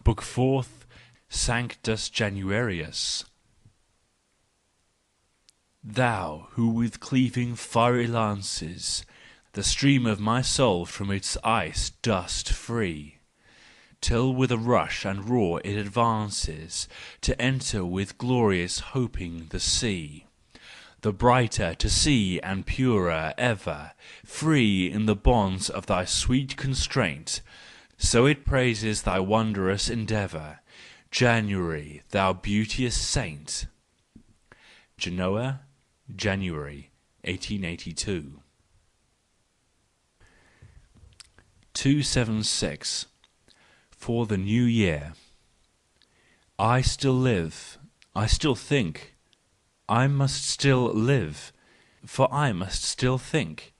Book 4th, Sanctus Januarius. Thou, who with cleaving fiery lances the stream of my soul from its ice dost free, till with a rush and roar it advances to enter with glorious hoping the sea, the brighter to see and purer ever, free in the bonds of thy sweet constraint, so it praises thy wondrous endeavour, January, thou beauteous saint. Genoa, January 1882. 276. For the New Year. I still live, I still think, I must still live, for I must still think.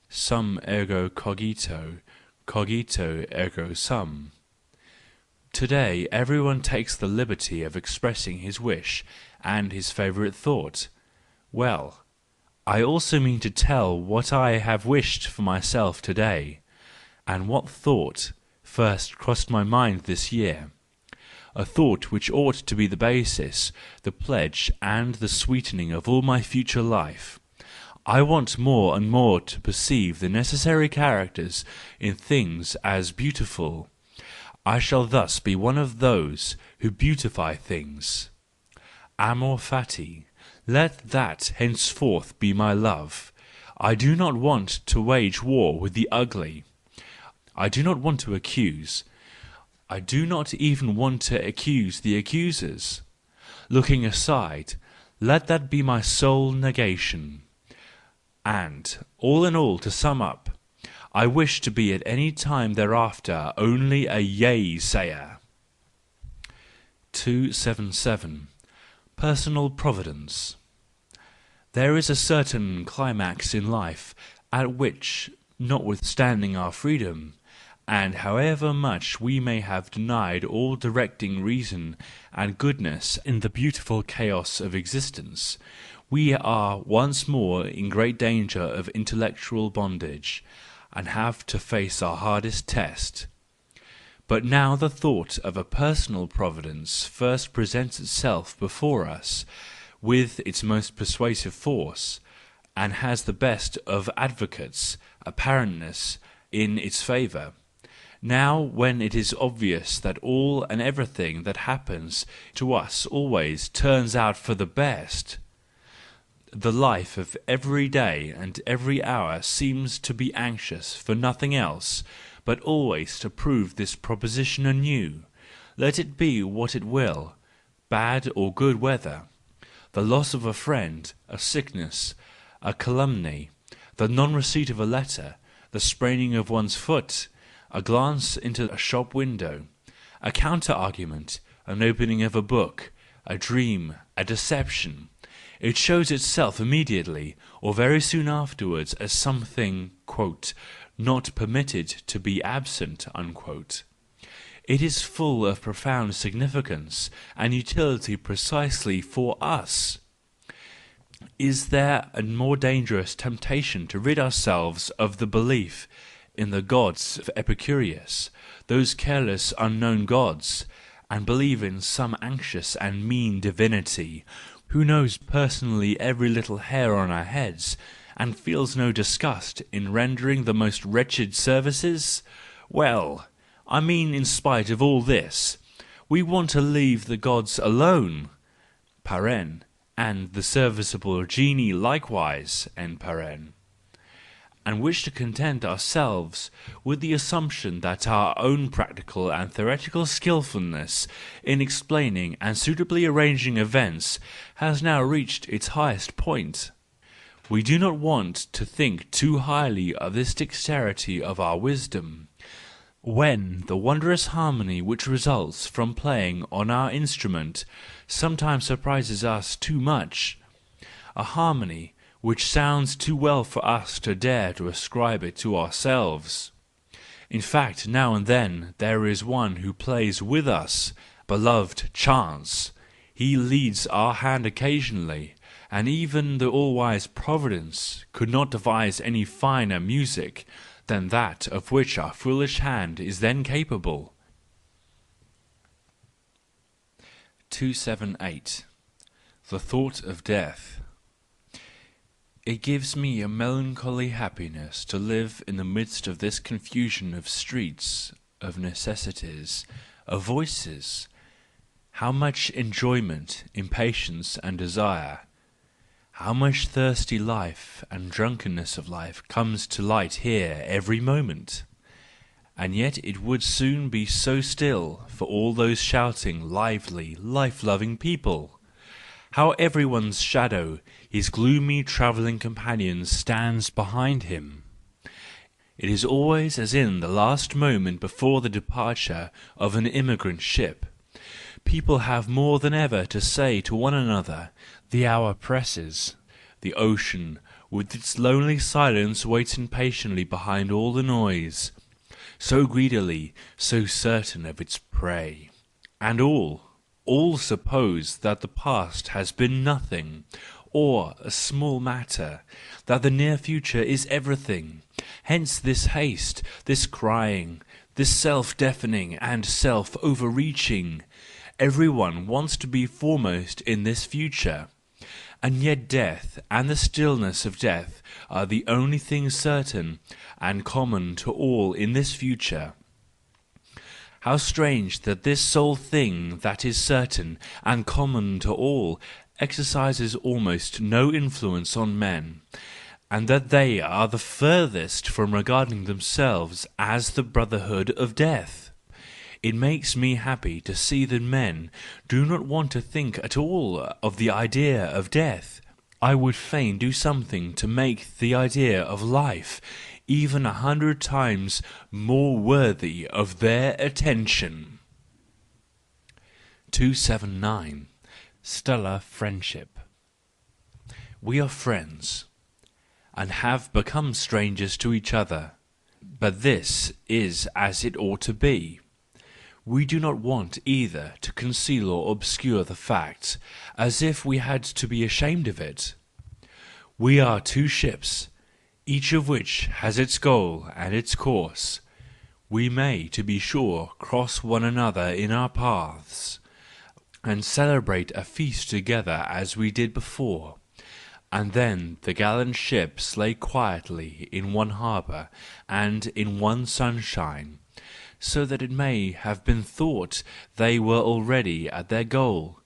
Sum ergo cogito, cogito ergo sum. Today everyone takes the liberty of expressing his wish and his favourite thought. Well, I also mean to tell what I have wished for myself today, and what thought first crossed my mind this year, a thought which ought to be the basis, the pledge and the sweetening of all my future life. I want more and more to perceive the necessary characters in things as beautiful. I shall thus be one of those who beautify things. Amor fati, let that henceforth be my love. I do not want to wage war with the ugly. I do not want to accuse. I do not even want to accuse the accusers. Looking aside, let that be my sole negation. And, all in all, to sum up, I wish to be at any time thereafter only a yea-sayer. 277. Personal Providence. There is a certain climax in life at which, notwithstanding our freedom, and however much we may have denied all directing reason and goodness in the beautiful chaos of existence, we are once more in great danger of intellectual bondage, and have to face our hardest test. But now the thought of a personal providence first presents itself before us with its most persuasive force, and has the best of advocates, apparentness, in its favour. Now, when it is obvious that all and everything that happens to us always turns out for the best, the life of every day and every hour seems to be anxious for nothing else, but always to prove this proposition anew, let it be what it will, bad or good weather. The loss of a friend, a sickness, a calumny, the non-receipt of a letter, the spraining of one's foot, a glance into a shop window, a counter-argument, an opening of a book, a dream, a deception. It shows itself immediately or very soon afterwards as something, quote, not permitted to be absent, unquote. It is full of profound significance and utility precisely for us. Is there a more dangerous temptation to rid ourselves of the belief in the gods of Epicurus, those careless unknown gods, and believe in some anxious and mean divinity, who knows personally every little hair on our heads, and feels no disgust in rendering the most wretched services? Well, I mean, in spite of all this, we want to leave the gods alone, (paren), and the serviceable genii likewise, (paren), and wish to content ourselves with the assumption that our own practical and theoretical skilfulness in explaining and suitably arranging events has now reached its highest point. We do not want to think too highly of this dexterity of our wisdom, when the wondrous harmony which results from playing on our instrument sometimes surprises us too much, a harmony which sounds too well for us to dare to ascribe it to ourselves. In fact, now and then there is one who plays with us, beloved Chance. He leads our hand occasionally, and even the all-wise Providence could not devise any finer music than that of which our foolish hand is then capable. 278. The thought of death. It gives me a melancholy happiness to live in the midst of this confusion of streets, of necessities, of voices. How much enjoyment, impatience and desire, how much thirsty life and drunkenness of life comes to light here every moment! And yet it would soon be so still for all those shouting, lively, life-loving people! How everyone's shadow, his gloomy travelling companion, stands behind him! It is always as in the last moment before the departure of an emigrant ship. People have more than ever to say to one another, the hour presses, the ocean with its lonely silence waits impatiently behind all the noise, so greedily, so certain of its prey. And all suppose that the past has been nothing, or a small matter, that the near future is everything. Hence this haste, this crying, this self-deafening and self-overreaching. Everyone wants to be foremost in this future. And yet death and the stillness of death are the only things certain and common to all in this future. How strange that this sole thing that is certain and common to all exercises almost no influence on men, and that they are the furthest from regarding themselves as the brotherhood of death! It makes me happy to see that men do not want to think at all of the idea of death. I would fain do something to make the idea of life even 100 times more worthy of their attention. 279. Stellar Friendship. We are friends, and have become strangers to each other, but this is as it ought to be. We do not want either to conceal or obscure the fact, as if we had to be ashamed of it. We are two ships, each of which has its goal and its course. We may, to be sure, cross one another in our paths, and celebrate a feast together as we did before, and then the gallant ships lay quietly in one harbour and in one sunshine, so that it may have been thought they were already at their goal,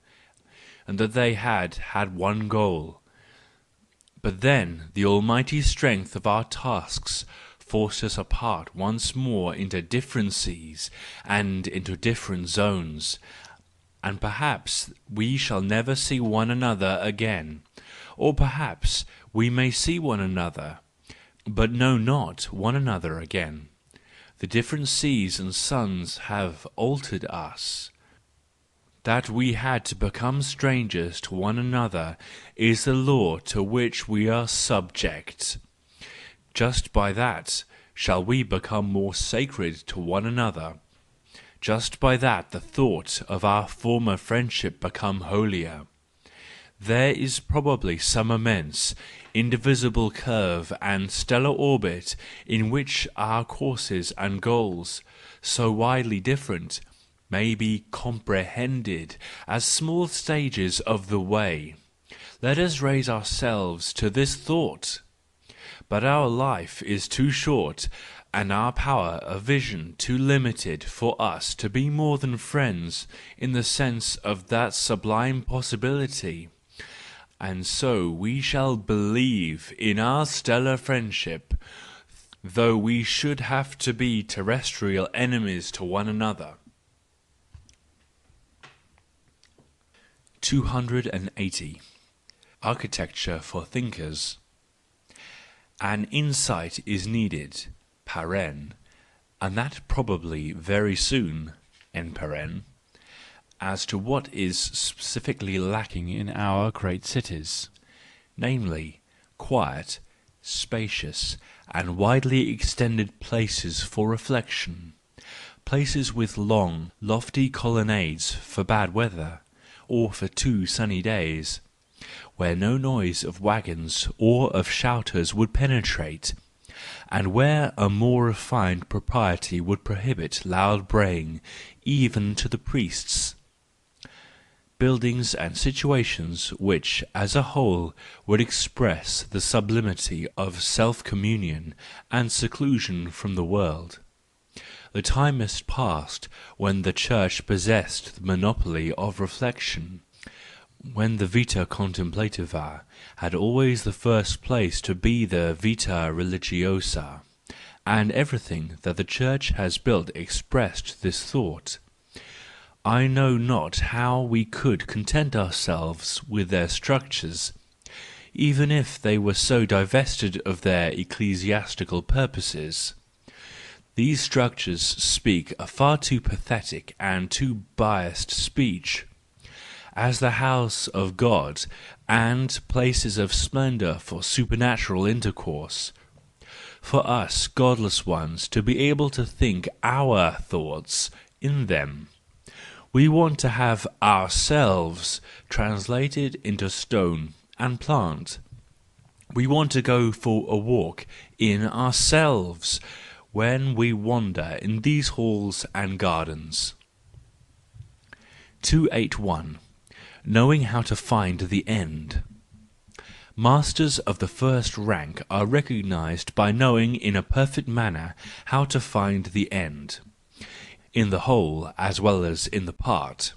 and that they had one goal. But then the almighty strength of our tasks forced us apart once more into different seas and into different zones, and perhaps we shall never see one another again, or perhaps we may see one another, but know not one another again. The different seas and suns have altered us. That we had to become strangers to one another is the law to which we are subject. Just by that shall we become more sacred to one another. Just by that the thought of our former friendship become holier. There is probably some immense, indivisible curve and stellar orbit in which our courses and goals, so widely different, may be comprehended as small stages of the way. Let us raise ourselves to this thought. But our life is too short, and our power of vision too limited for us to be more than friends in the sense of that sublime possibility. And so we shall believe in our stellar friendship, though we should have to be terrestrial enemies to one another. 280. Architecture for Thinkers. An insight is needed, and that probably very soon, as to what is specifically lacking in our great cities, namely, quiet, spacious, and widely extended places for reflection, places with long, lofty colonnades for bad weather, or for 2 sunny days, where no noise of waggons or of shouters would penetrate, and where a more refined propriety would prohibit loud braying even to the priests. buildings and situations which, as a whole, would express the sublimity of self-communion and seclusion from the world. The time is past when the Church possessed the monopoly of reflection, when the vita contemplativa had always the first place to be the vita religiosa, and everything that the Church has built expressed this thought. I know not how we could content ourselves with their structures, even if they were so divested of their ecclesiastical purposes. These structures speak a far too pathetic and too biased speech. As the house of God and places of splendour for supernatural intercourse, for us godless ones to be able to think our thoughts in them. We want to have ourselves translated into stone and plant. We want to go for a walk in ourselves when we wander in these halls and gardens. 281. Knowing how to find the end. Masters of the first rank are recognized by knowing in a perfect manner how to find the end, in the whole as well as in the part,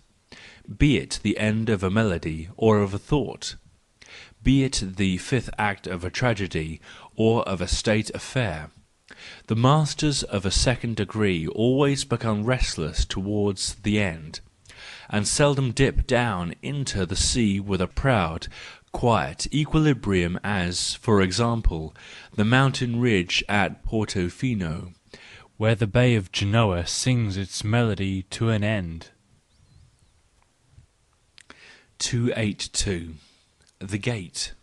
be it the end of a melody or of a thought, be it the fifth act of a tragedy or of a state affair. The masters of a second degree always become restless towards the end, and seldom dip down into the sea with a proud, quiet equilibrium as, for example, the mountain ridge at Portofino, where the Bay of Genoa sings its melody to an end. 282. The Gate.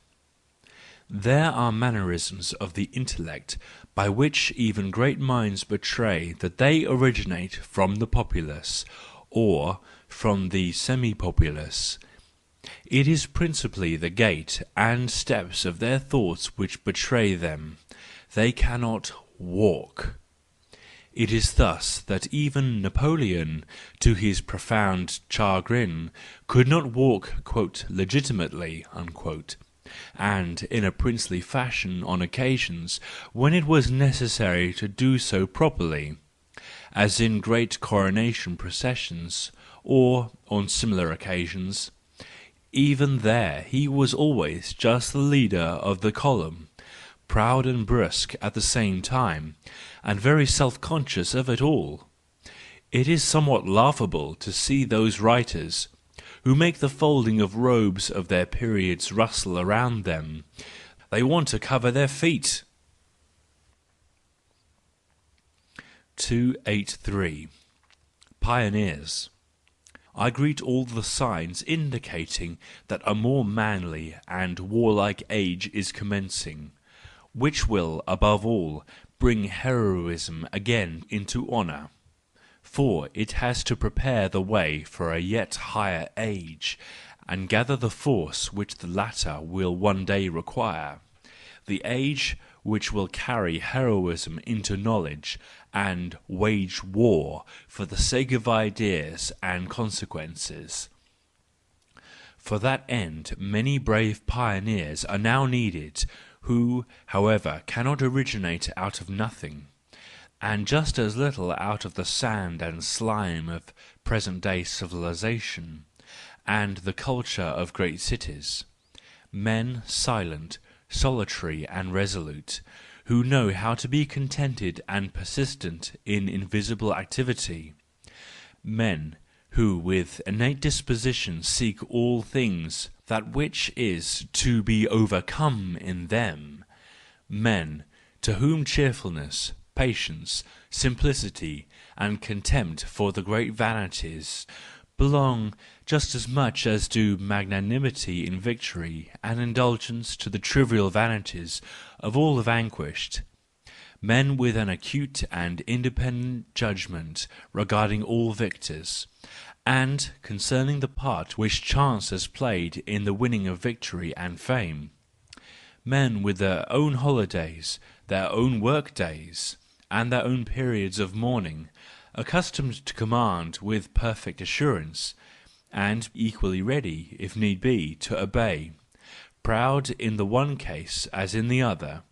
There are mannerisms of the intellect by which even great minds betray that they originate from the populace, or from the semi-populace. It is principally the gait and steps of their thoughts which betray them. They cannot walk. It is thus that even Napoleon, to his profound chagrin, could not walk "legitimately," and in a princely fashion on occasions when it was necessary to do so properly, as in great coronation processions, or on similar occasions. Even there he was always just the leader of the column, proud and brusque at the same time, and very self-conscious of it all. It is somewhat laughable to see those writers who make the folding of robes of their periods rustle around them. They want to cover their feet. 283. Pioneers. I greet all the signs indicating that a more manly and warlike age is commencing, which will, above all, bring heroism again into honour. For it has to prepare the way for a yet higher age, and gather the force which the latter will one day require, the age which will carry heroism into knowledge and wage war for the sake of ideas and consequences. For that end many brave pioneers are now needed, who, however, cannot originate out of nothing, and just as little out of the sand and slime of present-day civilization, and the culture of great cities. Men silent, solitary and resolute, who know how to be contented and persistent in invisible activity. Men who with innate disposition seek all things that which is to be overcome in them. Men to whom cheerfulness, patience, simplicity, and contempt for the great vanities belong just as much as do magnanimity in victory and indulgence to the trivial vanities of all the vanquished. Men with an acute and independent judgment regarding all victors, and concerning the part which chance has played in the winning of victory and fame. Men with their own holidays, their own work days, and their own periods of mourning, accustomed to command with perfect assurance, and equally ready, if need be, to obey, proud in the one case as in the other,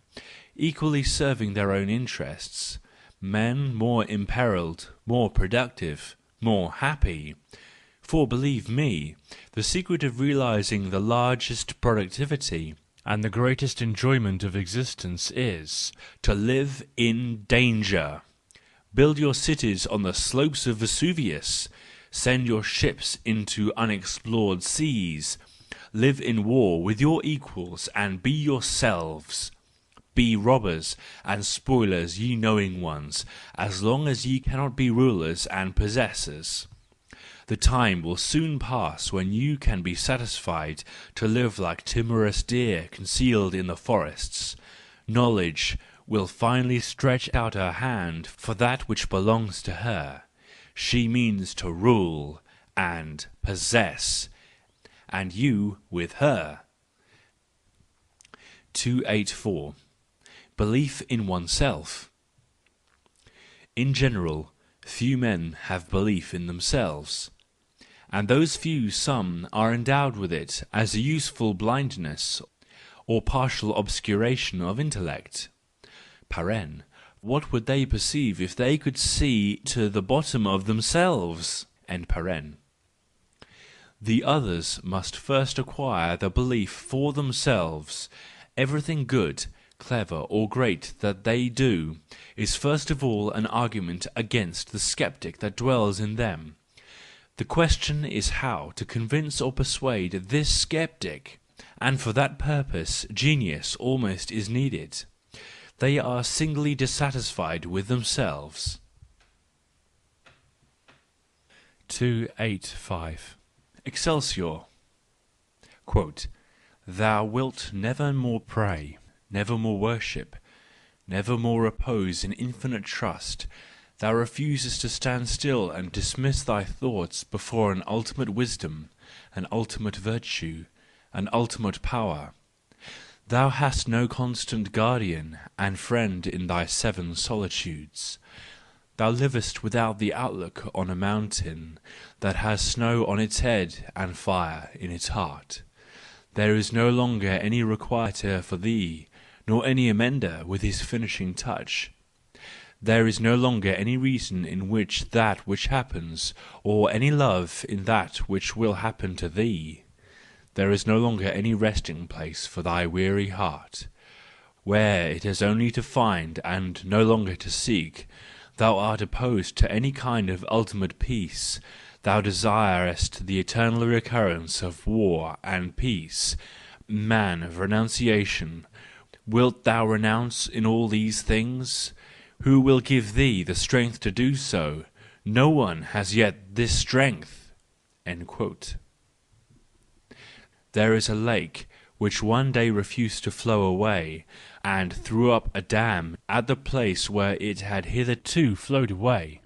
equally serving their own interests, men more imperilled, more productive, more happy. For believe me, the secret of realizing the largest productivity and the greatest enjoyment of existence is to live in danger. Build your cities on the slopes of Vesuvius, send your ships into unexplored seas, live in war with your equals and be yourselves. Be robbers and spoilers, ye knowing ones, as long as ye cannot be rulers and possessors. The time will soon pass when you can be satisfied to live like timorous deer concealed in the forests. Knowledge will finally stretch out her hand for that which belongs to her. She means to rule and possess, and you with her. 284. Belief in oneself. In general, few men have belief in themselves, and those few some are endowed with it as a useful blindness or partial obscuration of intellect. What would they perceive if they could see to the bottom of themselves? The others must first acquire the belief for themselves. Everything good, clever or great that they do is first of all an argument against the sceptic that dwells in them. The question is how to convince or persuade this sceptic, and for that purpose genius almost is needed. They are singly dissatisfied with themselves. 285. Excelsior. Quote, Thou wilt never more pray, never more worship, never more repose in infinite trust. Thou refusest to stand still and dismiss thy thoughts before an ultimate wisdom, an ultimate virtue, an ultimate power. Thou hast no constant guardian and friend in thy seven solitudes. Thou livest without the outlook on a mountain that has snow on its head and fire in its heart. There is no longer any requiter for thee, nor any amender with his finishing touch. There is no longer any reason in which that which happens, or any love in that which will happen to thee. There is no longer any resting place for thy weary heart, where it has only to find and no longer to seek. Thou art opposed to any kind of ultimate peace. Thou desirest the eternal recurrence of war and peace. Man of renunciation, wilt thou renounce in all these things? Who will give thee the strength to do so? No one has yet this strength. There is a lake which one day refused to flow away, and threw up a dam at the place where it had hitherto flowed away.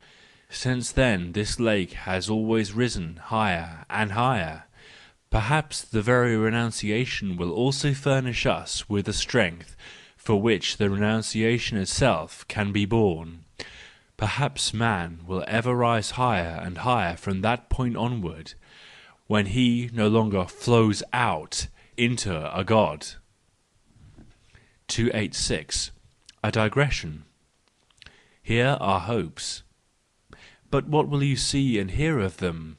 Since then this lake has always risen higher and higher. Perhaps the very renunciation will also furnish us with the strength for which the renunciation itself can be borne. Perhaps man will ever rise higher and higher from that point onward, when he no longer flows out into a god. 286. A digression. Here are hopes. But what will you see and hear of them,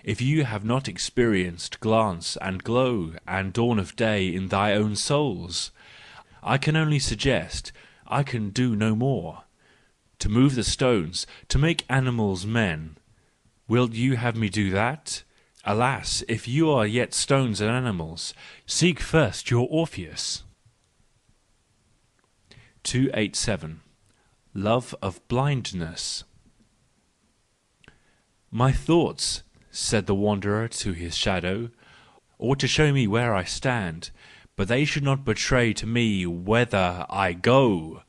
if you have not experienced glance and glow and dawn of day in thy own souls? I can only suggest, I can do no more. To move the stones, to make animals men. Wilt you have me do that? Alas, if you are yet stones and animals, seek first your Orpheus. 287. Love of blindness. My thoughts, said the wanderer to his shadow, ought to show me where I stand, but they should not betray to me whither I go.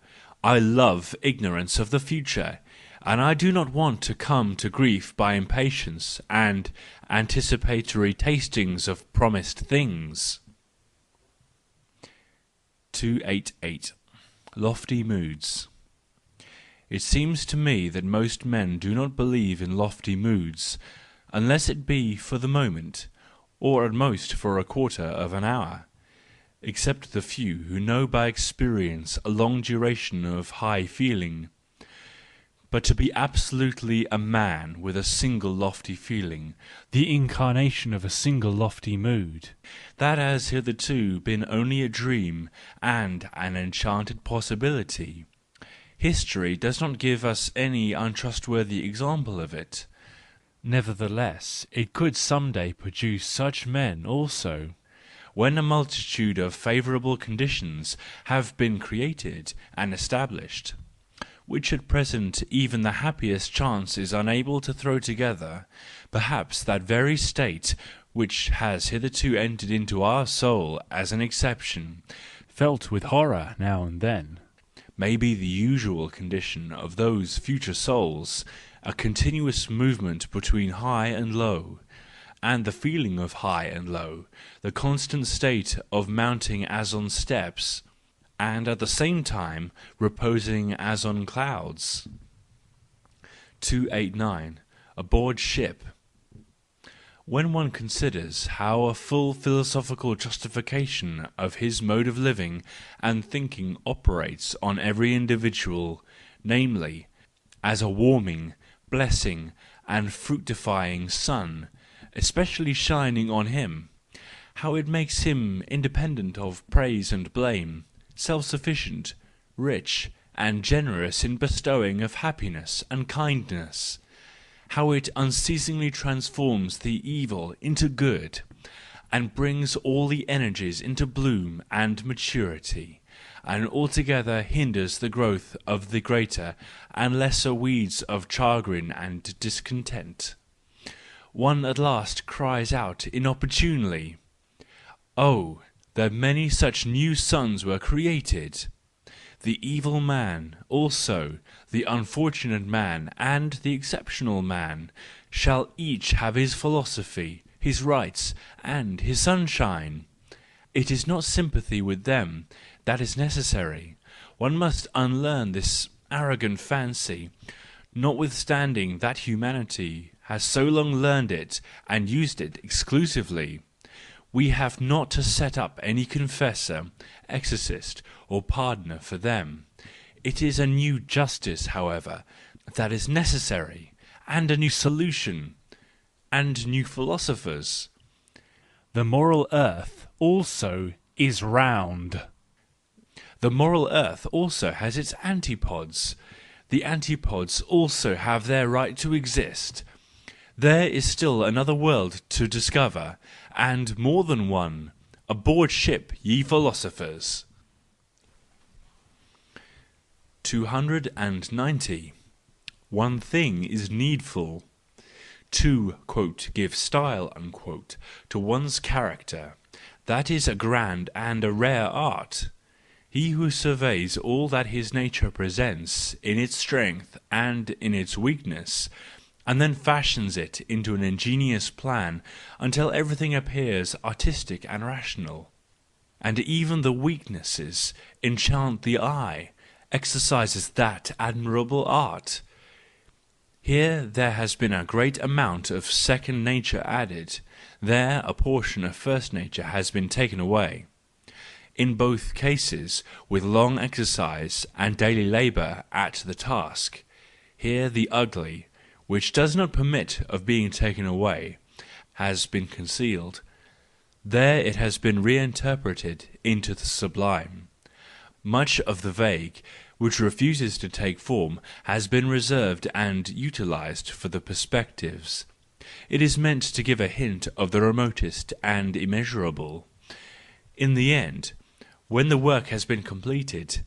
I love ignorance of the future, and I do not want to come to grief by impatience and anticipatory tastings of promised things. 288. Lofty moods. It seems to me that most men do not believe in lofty moods, unless it be for the moment, or at most for a quarter of an hour, except the few who know by experience a long duration of high feeling. But to be absolutely a man with a single lofty feeling, the incarnation of a single lofty mood, that has hitherto been only a dream and an enchanted possibility. History does not give us any untrustworthy example of it. Nevertheless, it could some day produce such men also, when a multitude of favourable conditions have been created and established, which at present even the happiest chance is unable to throw together. Perhaps that very state which has hitherto entered into our soul as an exception, felt with horror now and then, may be the usual condition of those future souls, a continuous movement between high and low, and the feeling of high and low, the constant state of mounting as on steps, and at the same time reposing as on clouds. 289. Aboard ship. When one considers how a full philosophical justification of his mode of living and thinking operates on every individual, namely, as a warming, blessing, and fructifying sun, especially shining on him, how it makes him independent of praise and blame, self-sufficient, rich, and generous in bestowing of happiness and kindness, how it unceasingly transforms the evil into good, and brings all the energies into bloom and maturity, and altogether hinders the growth of the greater and lesser weeds of chagrin and discontent. One at last cries out inopportunely, "Oh, that many such new suns were created!" The evil man, also, the unfortunate man, and the exceptional man, shall each have his philosophy, his rights, and his sunshine. It is not sympathy with them that is necessary. One must unlearn this arrogant fancy, notwithstanding that humanity has so long learned it and used it exclusively. We have not to set up any confessor, exorcist, or pardoner for them. It is a new justice, however, that is necessary, and a new solution, and new philosophers. The moral earth also is round. The moral earth also has its antipodes. The antipodes also have their right to exist. There is still another world to discover, and more than one. Aboard ship, ye philosophers! 290. One thing is needful. To "give style" to one's character, that is a grand and a rare art. He who surveys all that his nature presents in its strength and in its weakness, and then fashions it into an ingenious plan until everything appears artistic and rational, and even the weaknesses enchant the eye, exercises that admirable art. Here there has been a great amount of second nature added, there a portion of first nature has been taken away. In both cases, with long exercise and daily labour at the task, here the ugly, which does not permit of being taken away, has been concealed. There it has been reinterpreted into the sublime. Much of the vague, which refuses to take form, has been reserved and utilised for the perspectives. It is meant to give a hint of the remotest and immeasurable. In the end, when the work has been completed,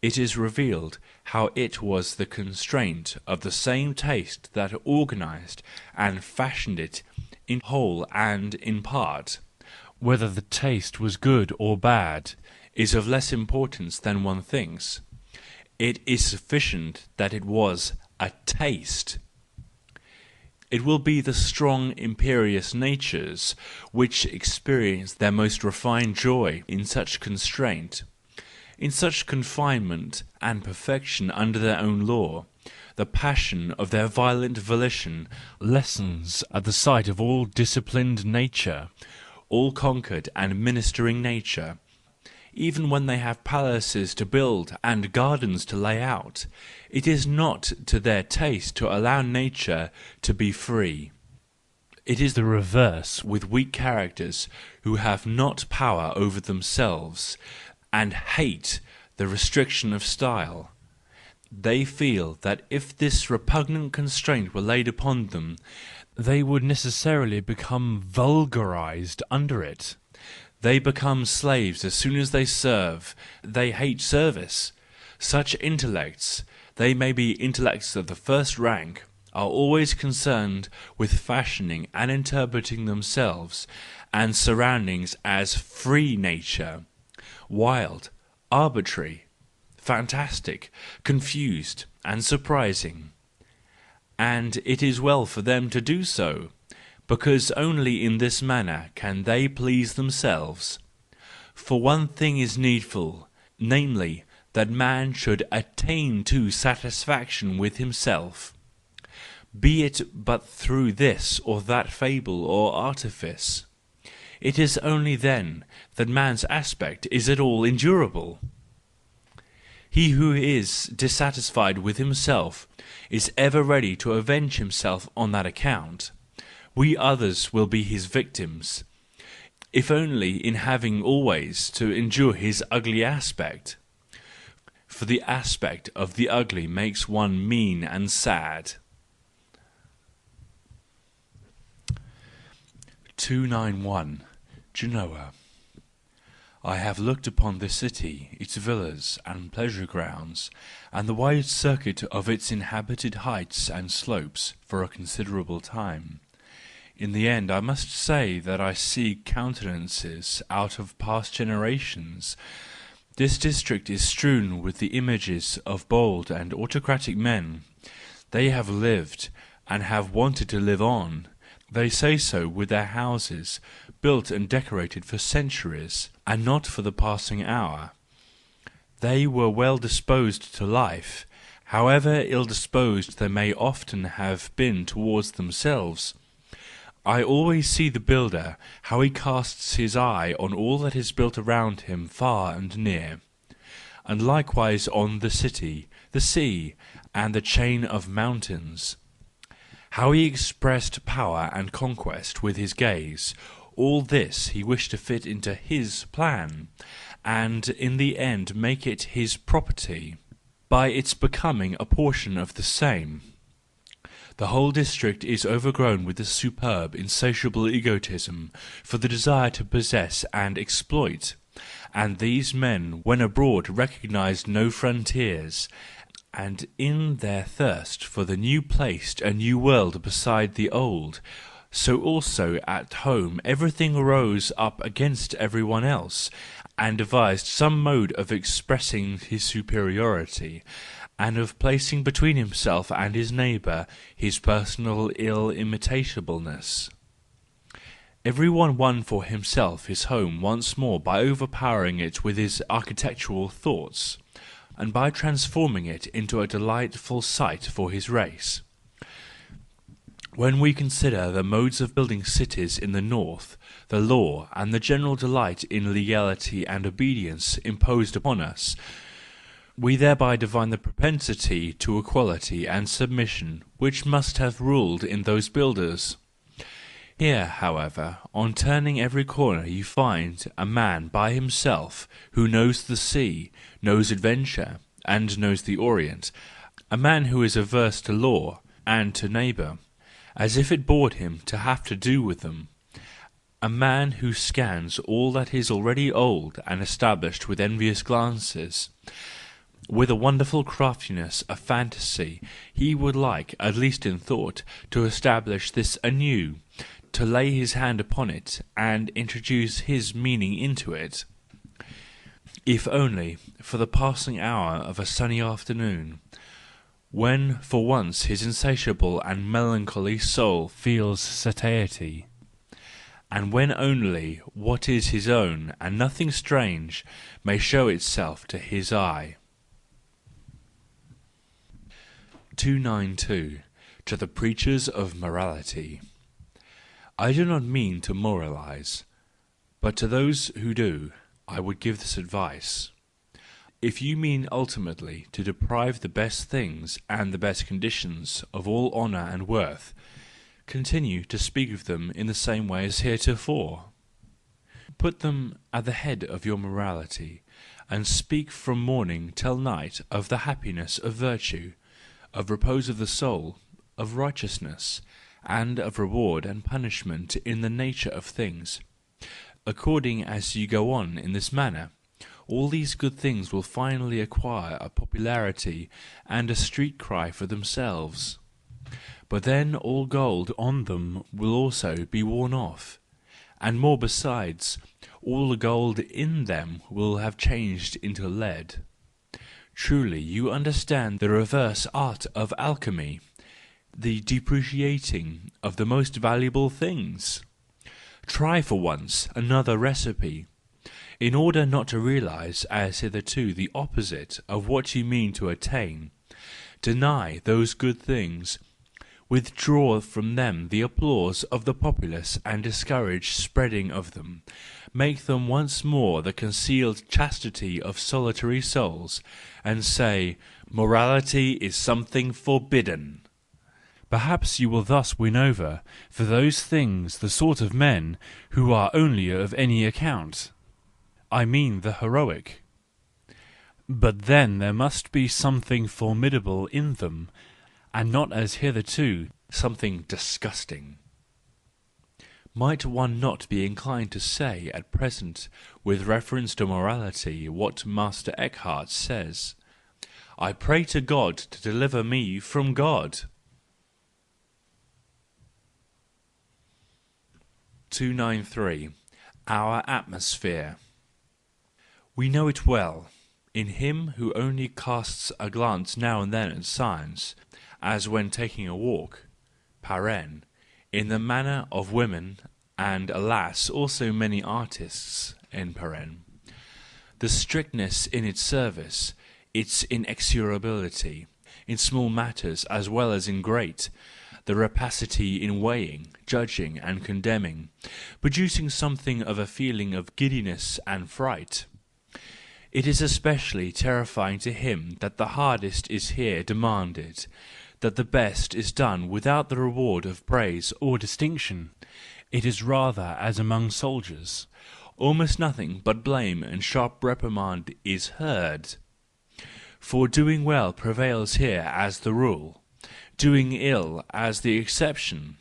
it is revealed how it was the constraint of the same taste that organised and fashioned it in whole and in part. Whether the taste was good or bad is of less importance than one thinks. It is sufficient that it was a taste. It will be the strong imperious natures which experience their most refined joy in such constraint. In such confinement and perfection under their own law, the passion of their violent volition lessens at the sight of all disciplined nature, all conquered and ministering nature. Even when they have palaces to build and gardens to lay out, it is not to their taste to allow nature to be free. It is the reverse with weak characters who have not power over themselves and hate the restriction of style. They feel that if this repugnant constraint were laid upon them, they would necessarily become vulgarised under it. They become slaves as soon as they serve. They hate service. Such intellects, they may be intellects of the first rank, are always concerned with fashioning and interpreting themselves and surroundings as free nature, wild, arbitrary, fantastic, confused and surprising. And it is well for them to do so, because only in this manner can they please themselves. For one thing is needful, namely, that man should attain to satisfaction with himself, be it but through this or that fable or artifice. It is only then that man's aspect is at all endurable. He who is dissatisfied with himself is ever ready to avenge himself on that account. We others will be his victims, if only in having always to endure his ugly aspect. For the aspect of the ugly makes one mean and sad. 291. Genoa. I have looked upon the city, its villas and pleasure grounds, and the wide circuit of its inhabited heights and slopes for a considerable time. In the end I must say that I see countenances out of past generations. This district is strewn with the images of bold and autocratic men. They have lived, and have wanted to live on. They say so with their houses, built and decorated for centuries, and not for the passing hour. They were well disposed to life, however ill-disposed they may often have been towards themselves. I always see the builder, how he casts his eye on all that is built around him far and near, and likewise on the city, the sea, and the chain of mountains. How he expressed power and conquest with his gaze, all this he wished to fit into his plan, and in the end make it his property, by its becoming a portion of the same. The whole district is overgrown with this superb, insatiable egotism for the desire to possess and exploit, and these men when abroad recognise no frontiers, and in their thirst for the new placed a new world beside the old. So also at home everything rose up against everyone else, and devised some mode of expressing his superiority, and of placing between himself and his neighbour his personal illimitableness. Every one won for himself his home once more by overpowering it with his architectural thoughts, and by transforming it into a delightful sight for his race. When we consider the modes of building cities in the north, the law and the general delight in legality and obedience imposed upon us, we thereby divine the propensity to equality and submission which must have ruled in those builders. Here, however, on turning every corner you find a man by himself who knows the sea, knows adventure, and knows the Orient, a man who is averse to law and to neighbour, as if it bored him to have to do with them, a man who scans all that is already old and established with envious glances. With a wonderful craftiness of fantasy he would like, at least in thought, to establish this anew, to lay his hand upon it and introduce his meaning into it, if only for the passing hour of a sunny afternoon, when for once his insatiable and melancholy soul feels satiety, and when only what is his own and nothing strange may show itself to his eye. 292. To the Preachers of Morality. I do not mean to moralise, but to those who do, I would give this advice. If you mean ultimately to deprive the best things and the best conditions of all honour and worth, continue to speak of them in the same way as heretofore. Put them at the head of your morality, and speak from morning till night of the happiness of virtue, of repose of the soul, of righteousness, and of reward and punishment in the nature of things. According as you go on in this manner, all these good things will finally acquire a popularity and a street cry for themselves. But then all gold on them will also be worn off, and more besides, all the gold in them will have changed into lead. Truly, you understand the reverse art of alchemy, the depreciating of the most valuable things. Try for once another recipe. In order not to realise as hitherto the opposite of what you mean to attain, deny those good things, withdraw from them the applause of the populace and discourage spreading of them, make them once more the concealed chastity of solitary souls, and say, morality is something forbidden. Perhaps you will thus win over for those things the sort of men who are only of any account. I mean the heroic. But then there must be something formidable in them, and not as hitherto something disgusting. Might one not be inclined to say at present with reference to morality what Master Eckhart says, I pray to God to deliver me from God. 293. Our atmosphere. We know it well, in him who only casts a glance now and then at science, as when taking a walk, in the manner of women, and alas, also many artists, the strictness in its service, its inexorability, in small matters as well as in great, the rapacity in weighing, judging and condemning, producing something of a feeling of giddiness and fright. It is especially terrifying to him that the hardest is here demanded, that the best is done without the reward of praise or distinction. It is rather as among soldiers, almost nothing but blame and sharp reprimand is heard. For doing well prevails here as the rule, doing ill as the exception.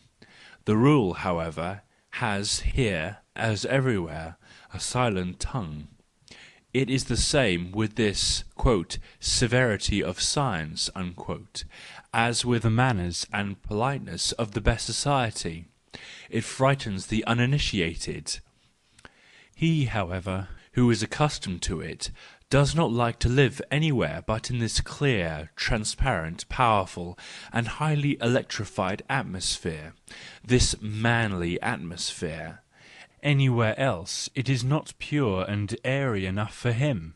The rule, however, has here, as everywhere, a silent tongue. It is the same with this "severity of science" as with the manners and politeness of the best society. It frightens the uninitiated. He, however, who is accustomed to it, does not like to live anywhere but in this clear, transparent, powerful, and highly electrified atmosphere, this manly atmosphere. Anywhere else it is not pure and airy enough for him.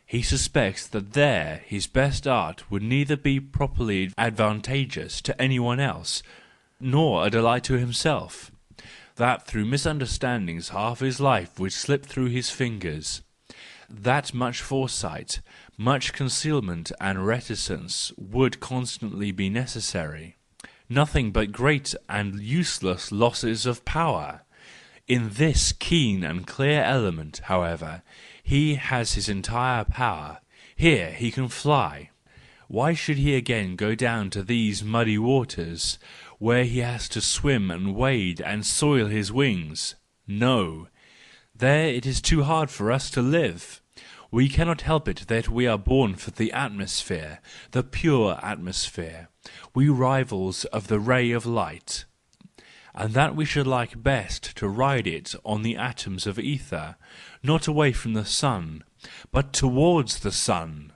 He suspects that there his best art would neither be properly advantageous to anyone else, nor a delight to himself, that through misunderstandings half his life would slip through his fingers, that much foresight, much concealment and reticence would constantly be necessary. Nothing but great and useless losses of power. In this keen and clear element, however, he has his entire power. Here he can fly. Why should he again go down to these muddy waters, where he has to swim and wade and soil his wings? No, there it is too hard for us to live. We cannot help it that we are born for the atmosphere, the pure atmosphere, we rivals of the ray of light. And that we should like best to ride it on the atoms of ether, not away from the sun, but towards the sun.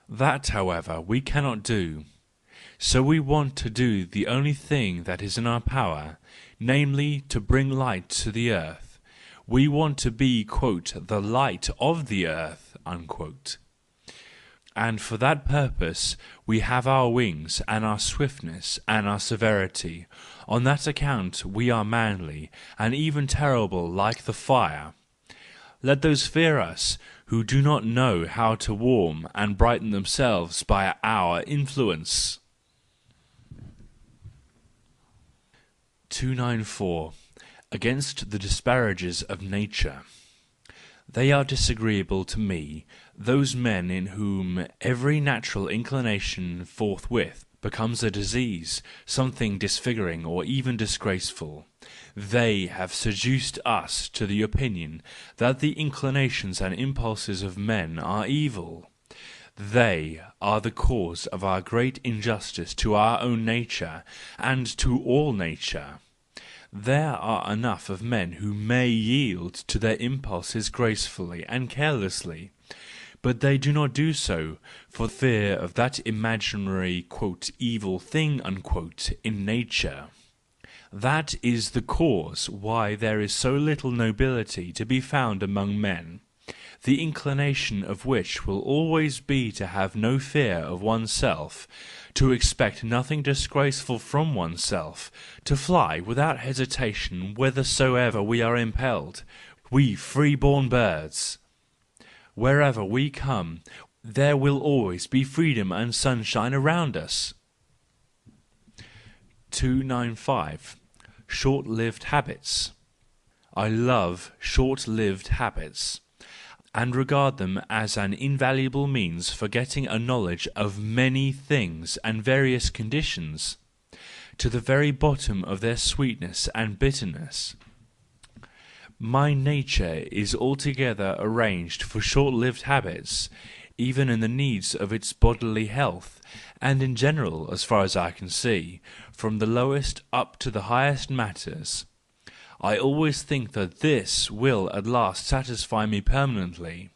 That, however, we cannot do. So we want to do the only thing that is in our power, namely to bring light to the earth. We want to be, quote, the light of the earth, unquote. And for that purpose we have our wings and our swiftness and our severity. On that account we are manly and even terrible like the fire. Let those fear us who do not know how to warm and brighten themselves by our influence. 294. Against the disparages of nature. They are disagreeable to me, those men in whom every natural inclination forthwith becomes a disease, something disfiguring or even disgraceful. They have seduced us to the opinion that the inclinations and impulses of men are evil. They are the cause of our great injustice to our own nature and to all nature. There are enough of men who may yield to their impulses gracefully and carelessly, but they do not do so for fear of that imaginary quote, evil thing unquote, in nature. That is the cause why there is so little nobility to be found among men, the inclination of which will always be to have no fear of oneself, to expect nothing disgraceful from oneself, to fly without hesitation whithersoever we are impelled, we free-born birds. Wherever we come, there will always be freedom and sunshine around us. 295. Short-lived habits. I love short-lived habits, and regard them as an invaluable means for getting a knowledge of many things and various conditions, to the very bottom of their sweetness and bitterness. My nature is altogether arranged for short-lived habits, even in the needs of its bodily health, and in general, as far as I can see, from the lowest up to the highest matters. I always think that this will at last satisfy me permanently.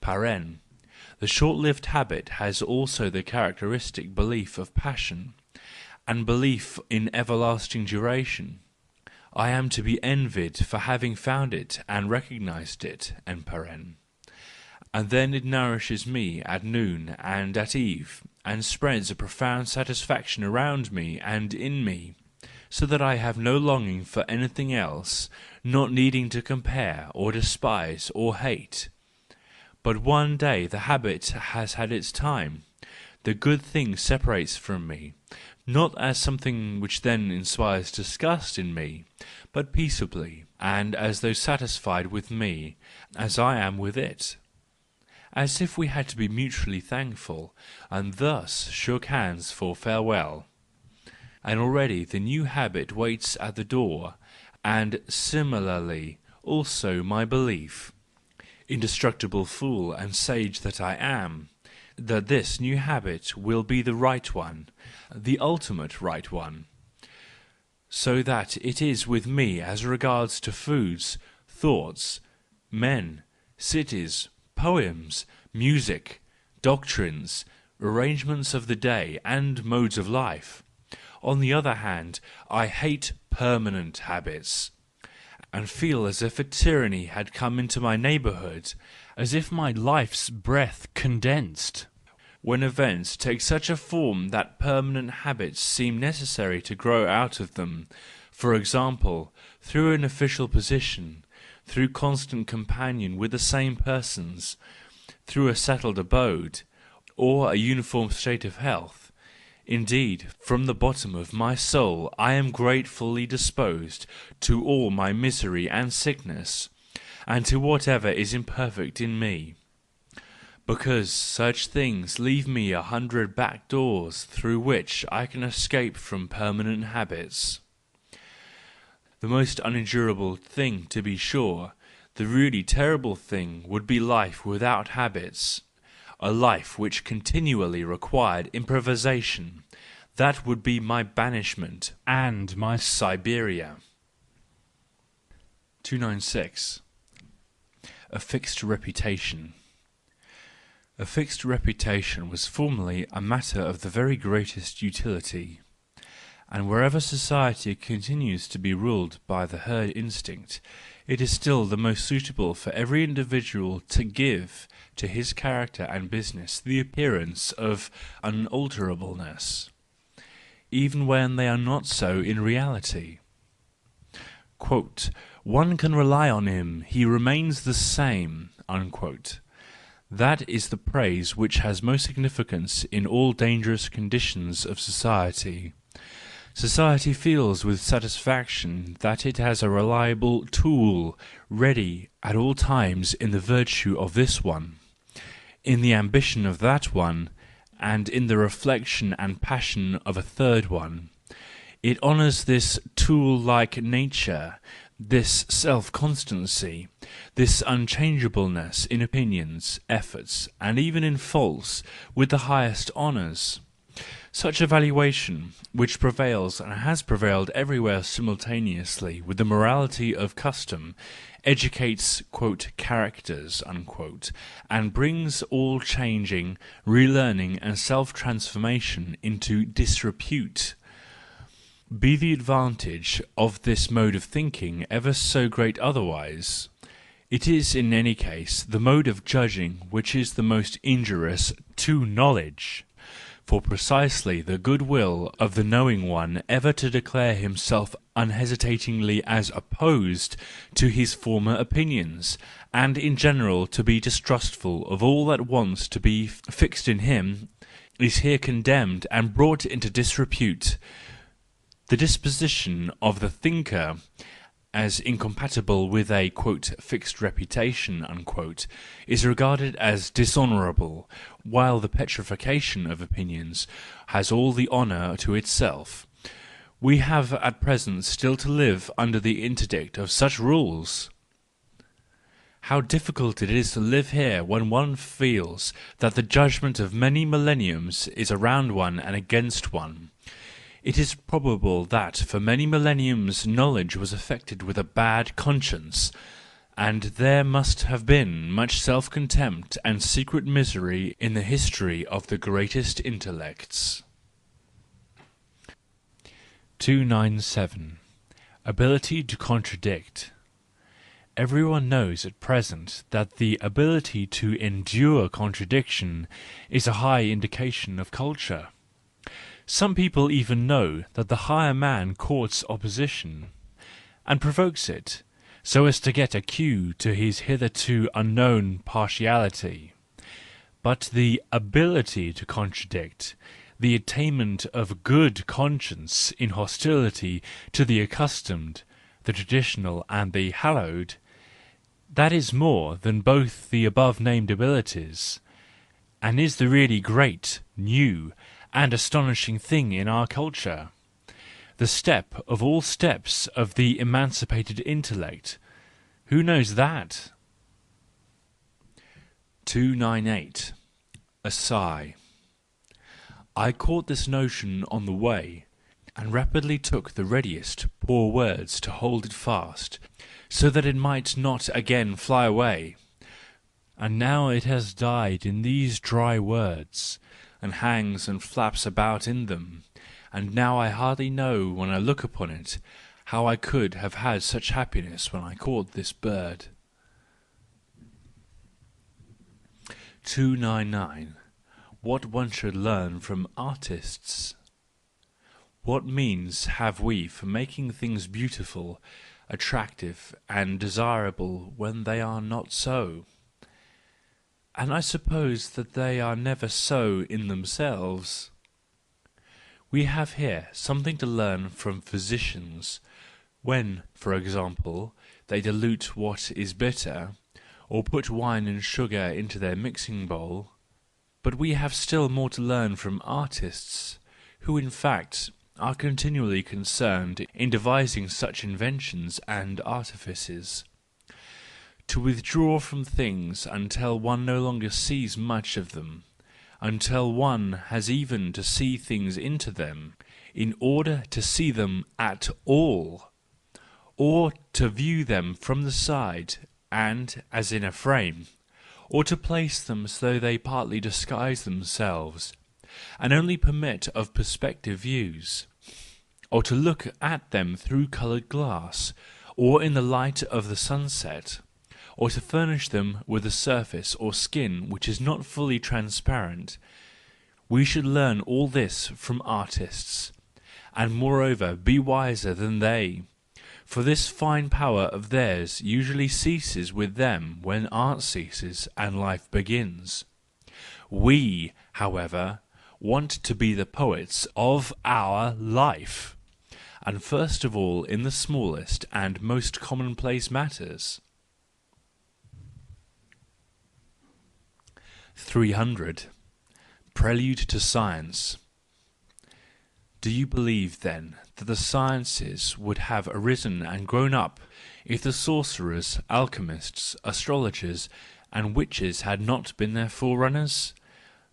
The short-lived habit has also the characteristic belief of passion, and belief in everlasting duration. I am to be envied for having found it and recognised it, and then it nourishes me at noon and at eve, and spreads a profound satisfaction around me and in me, so that I have no longing for anything else, not needing to compare or despise or hate. But one day the habit has had its time, the good thing separates from me, not as something which then inspires disgust in me, but peaceably, and as though satisfied with me, as I am with it. As if we had to be mutually thankful, and thus shook hands for farewell. And already the new habit waits at the door, and similarly also my belief, indestructible fool and sage that I am, that this new habit will be the right one, the ultimate right one, so that it is with me as regards to foods, thoughts, men, cities, poems, music, doctrines, arrangements of the day and modes of life. On the other hand, I hate permanent habits, and feel as if a tyranny had come into my neighbourhood, as if my life's breath condensed. When events take such a form that permanent habits seem necessary to grow out of them, for example, through an official position, through constant companion with the same persons, through a settled abode, or a uniform state of health. Indeed, from the bottom of my soul I am gratefully disposed to all my misery and sickness, and to whatever is imperfect in me, because such things leave me 100 back doors through which I can escape from permanent habits. The most unendurable thing, to be sure, the really terrible thing would be life without habits, a life which continually required improvisation. That would be my banishment and my Siberia. 296. A fixed reputation. A fixed reputation was formerly a matter of the very greatest utility, and wherever society continues to be ruled by the herd instinct, it is still the most suitable for every individual to give to his character and business the appearance of unalterableness, even when they are not so in reality. Quote, "One can rely on him, he remains the same." Unquote. That is the praise which has most significance in all dangerous conditions of society. Society feels with satisfaction that it has a reliable tool ready at all times in the virtue of this one, in the ambition of that one, and in the reflection and passion of a third one. It honours this tool-like nature, this self-constancy, this unchangeableness in opinions, efforts, and even in faults, with the highest honours. Such a valuation, which prevails and has prevailed everywhere simultaneously with the morality of custom, educates "characters" and brings all changing, relearning and self-transformation into disrepute. Be the advantage of this mode of thinking ever so great otherwise, it is in any case the mode of judging which is the most injurious to knowledge. For precisely the goodwill of the knowing one ever to declare himself unhesitatingly as opposed to his former opinions, and in general to be distrustful of all that wants to be fixed in him, is here condemned and brought into disrepute. The disposition of the thinker as incompatible with a "fixed reputation" is regarded as dishonourable, while the petrification of opinions has all the honour to itself. We have at present still to live under the interdict of such rules. How difficult it is to live here when one feels that the judgment of many millenniums is around one and against one. It is probable that for many millenniums knowledge was affected with a bad conscience, and there must have been much self-contempt and secret misery in the history of the greatest intellects. 297. Ability to contradict. Everyone knows at present that the ability to endure contradiction is a high indication of culture. Some people even know that the higher man courts opposition, and provokes it, so as to get a cue to his hitherto unknown partiality. But the ability to contradict, the attainment of good conscience in hostility to the accustomed, the traditional and the hallowed, that is more than both the above-named abilities, and is the really great, new, and astonishing thing in our culture, the step of all steps of the emancipated intellect. Who knows that? 298. A sigh. I caught this notion on the way, and rapidly took the readiest poor words to hold it fast, so that it might not again fly away. And now it has died in these dry words, and hangs and flaps about in them, and now I hardly know when I look upon it how I could have had such happiness when I caught this bird. 299. What one should learn from artists. What means have we for making things beautiful, attractive and desirable when they are not so? And I suppose that they are never so in themselves. We have here something to learn from physicians, when, for example, they dilute what is bitter, or put wine and sugar into their mixing bowl. But we have still more to learn from artists, who in fact are continually concerned in devising such inventions and artifices. To withdraw from things until one no longer sees much of them, until one has even to see things into them, in order to see them at all, or to view them from the side, and, as in a frame, or to place them as though they partly disguise themselves, and only permit of perspective views, or to look at them through coloured glass, or in the light of the sunset, or to furnish them with a surface or skin which is not fully transparent. We should learn all this from artists, and moreover be wiser than they. For this fine power of theirs usually ceases with them when art ceases and life begins. We, however, want to be the poets of our life, and first of all in the smallest and most commonplace matters. 300. Prelude to Science. Do you believe, then, that the sciences would have arisen and grown up if the sorcerers, alchemists, astrologers, and witches had not been their forerunners?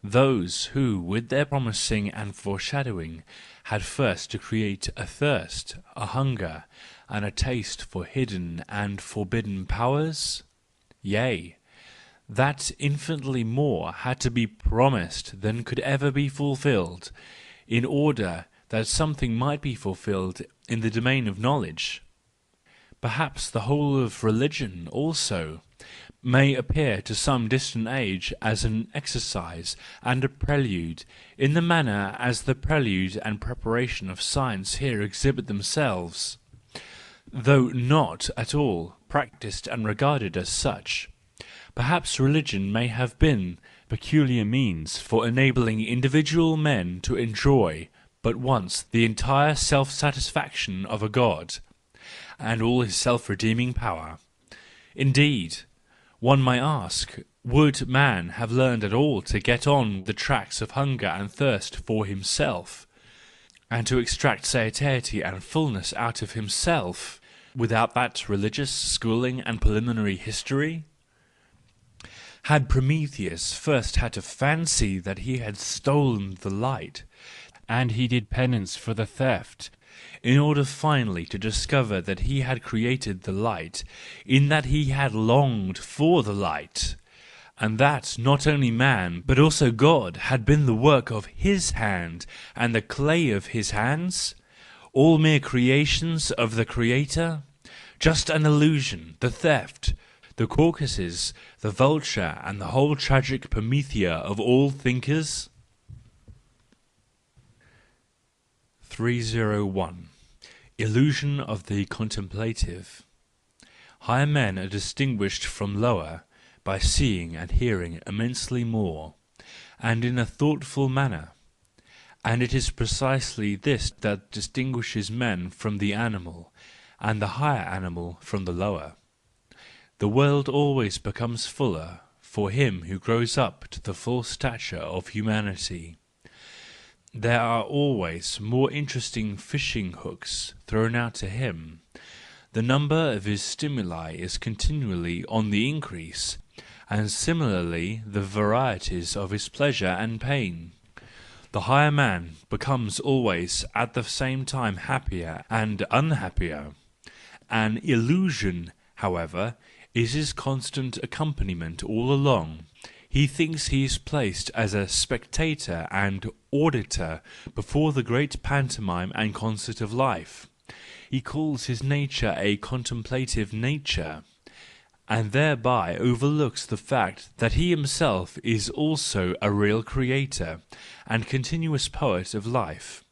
Those who, with their promising and foreshadowing, had first to create a thirst, a hunger, and a taste for hidden and forbidden powers? Yea, that infinitely more had to be promised than could ever be fulfilled, in order that something might be fulfilled in the domain of knowledge. Perhaps the whole of religion also may appear to some distant age as an exercise and a prelude, in the manner as the prelude and preparation of science here exhibit themselves, though not at all practised and regarded as such. Perhaps religion may have been peculiar means for enabling individual men to enjoy but once the entire self-satisfaction of a God, and all his self-redeeming power. Indeed, one might ask, would man have learned at all to get on the tracks of hunger and thirst for himself, and to extract satiety and fullness out of himself, without that religious schooling and preliminary history? Had Prometheus first had to fancy that he had stolen the light, and he did penance for the theft, in order finally to discover that he had created the light, in that he had longed for the light, and that not only man but also God had been the work of his hand and the clay of his hands, all mere creations of the Creator? Just an illusion, the theft, the Caucasus, the vulture, and the whole tragic Promethea of all thinkers? 301. Illusion of the Contemplative. Higher men are distinguished from lower by seeing and hearing immensely more, and in a thoughtful manner. And it is precisely this that distinguishes men from the animal, and the higher animal from the lower. The world always becomes fuller for him who grows up to the full stature of humanity. There are always more interesting fishing hooks thrown out to him. The number of his stimuli is continually on the increase, and similarly the varieties of his pleasure and pain. The higher man becomes always at the same time happier and unhappier. An illusion, however, is his constant accompaniment all along. He thinks he is placed as a spectator and auditor before the great pantomime and concert of life. He calls his nature a contemplative nature, and thereby overlooks the fact that he himself is also a real creator and continuous poet of life,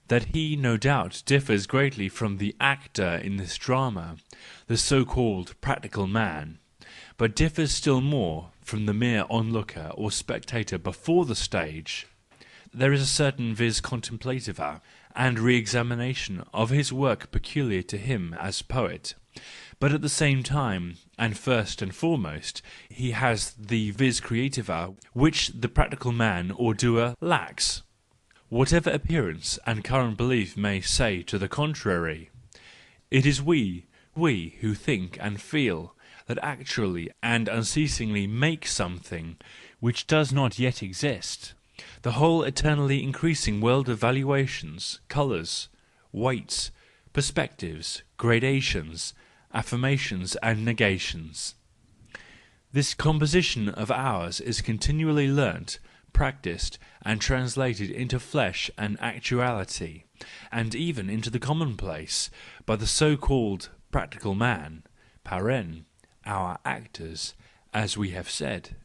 that he no doubt differs greatly from the actor in this drama, the so-called practical man, but differs still more from the mere onlooker or spectator before the stage. There is a certain vis contemplativa and re-examination of his work peculiar to him as poet, but at the same time, and first and foremost, he has the vis creativa which the practical man or doer lacks, whatever appearance and current belief may say to the contrary. It is we who think and feel, that actually and unceasingly make something which does not yet exist. The whole eternally increasing world of valuations, colours, weights, perspectives, gradations, affirmations and negations. This composition of ours is continually learnt, practised, and translated into flesh and actuality, and even into the commonplace, by the so-called practical man, our actors, as we have said.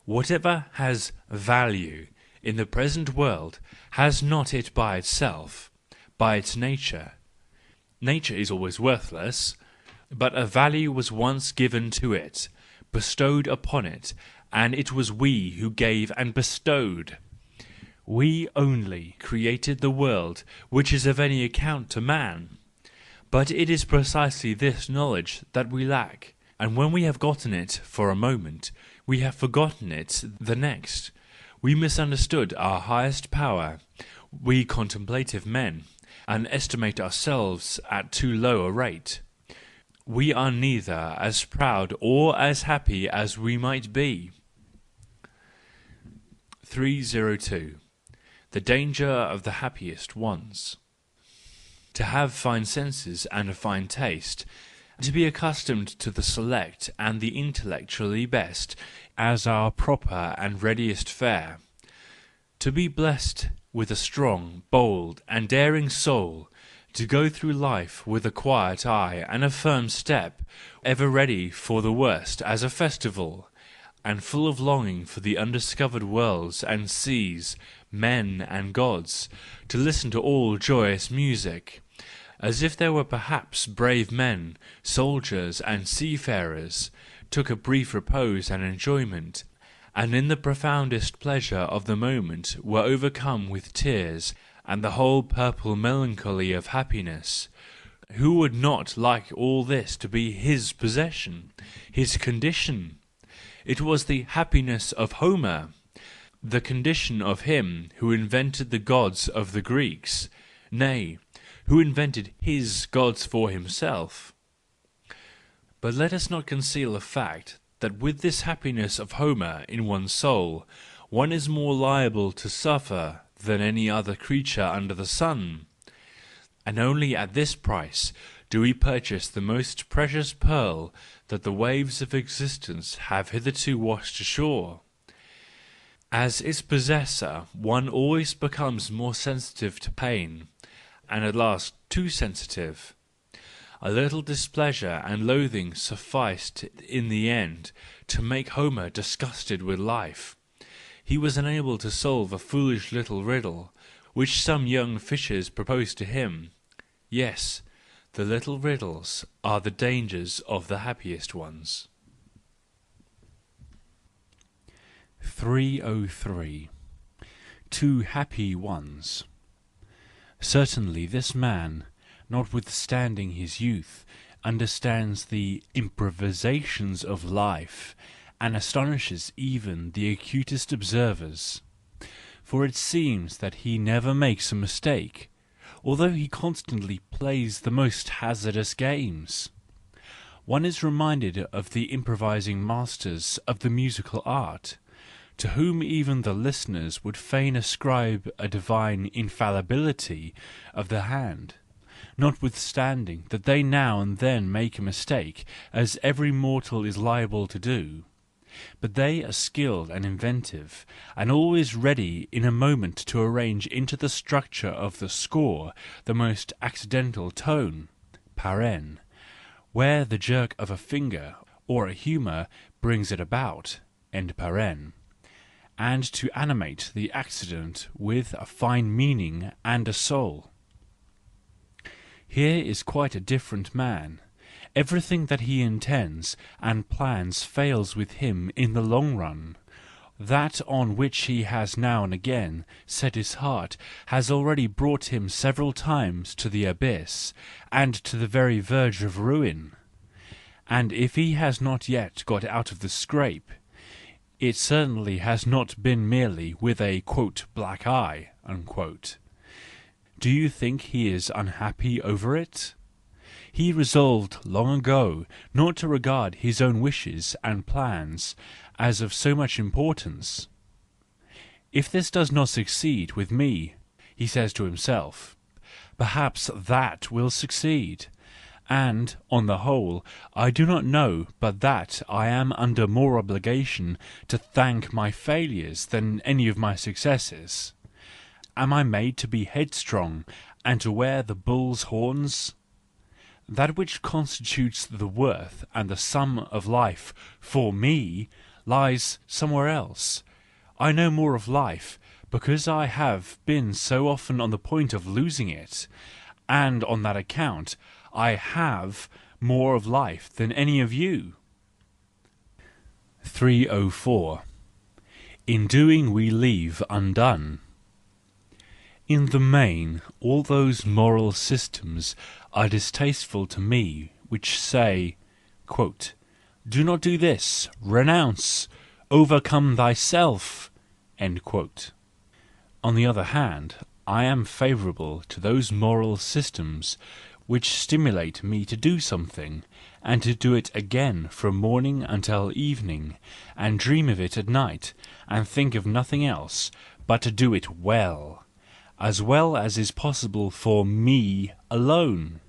Whatever has value in the present world has not it by itself, by its nature. Nature is always worthless, but a value was once given to it, bestowed upon it, and it was we who gave and bestowed. We only created the world which is of any account to man. But it is precisely this knowledge that we lack, and when we have gotten it for a moment, we have forgotten it the next. We misunderstood our highest power, we contemplative men, and estimate ourselves at too low a rate. We are neither as proud or as happy as we might be. 302. The danger of the happiest ones. To have fine senses and a fine taste, to be accustomed to the select and the intellectually best as our proper and readiest fare, to be blessed with a strong, bold, and daring soul, to go through life with a quiet eye and a firm step, ever ready for the worst as a festival, and full of longing for the undiscovered worlds and seas, men and gods, to listen to all joyous music, as if there were perhaps brave men, soldiers and seafarers, took a brief repose and enjoyment, and in the profoundest pleasure of the moment were overcome with tears and the whole purple melancholy of happiness. Who would not like all this to be his possession, his condition? It was the happiness of Homer, the condition of him who invented the gods of the Greeks, nay, who invented his gods for himself. But let us not conceal the fact that with this happiness of Homer in one's soul, one is more liable to suffer than any other creature under the sun. And only at this price do we purchase the most precious pearl that the waves of existence have hitherto washed ashore. As its possessor, one always becomes more sensitive to pain, and at last too sensitive. A little displeasure and loathing sufficed in the end to make Homer disgusted with life. He was unable to solve a foolish little riddle, which some young fishers proposed to him. Yes, the little riddles are the dangers of the happiest ones. 303. Two happy ones. Certainly this man, notwithstanding his youth, understands the improvisations of life, and astonishes even the acutest observers. For it seems that he never makes a mistake, although he constantly plays the most hazardous games. One is reminded of the improvising masters of the musical art, to whom even the listeners would fain ascribe a divine infallibility of the hand, notwithstanding that they now and then make a mistake, as every mortal is liable to do. But they are skilled and inventive, and always ready in a moment to arrange into the structure of the score the most accidental tone, where the jerk of a finger or a humour brings it about, and to animate the accident with a fine meaning and a soul. Here is quite a different man. Everything that he intends and plans fails with him in the long run. That on which he has now and again set his heart has already brought him several times to the abyss, and to the very verge of ruin. And if he has not yet got out of the scrape, it certainly has not been merely with a "black eye." Do you think he is unhappy over it? He resolved long ago not to regard his own wishes and plans as of so much importance. If this does not succeed with me, he says to himself, perhaps that will succeed, and, on the whole, I do not know but that I am under more obligation to thank my failures than any of my successes. Am I made to be headstrong and to wear the bull's horns? That which constitutes the worth and the sum of life for me lies somewhere else. I know more of life because I have been so often on the point of losing it, and on that account I have more of life than any of you. 304. In doing we leave undone. In the main, all those moral systems are distasteful to me which say, quote, "Do not do this, renounce, overcome thyself." End quote. On the other hand, I am favourable to those moral systems which stimulate me to do something, and to do it again from morning until evening, and dream of it at night, and think of nothing else, but to do it well as is possible for me alone.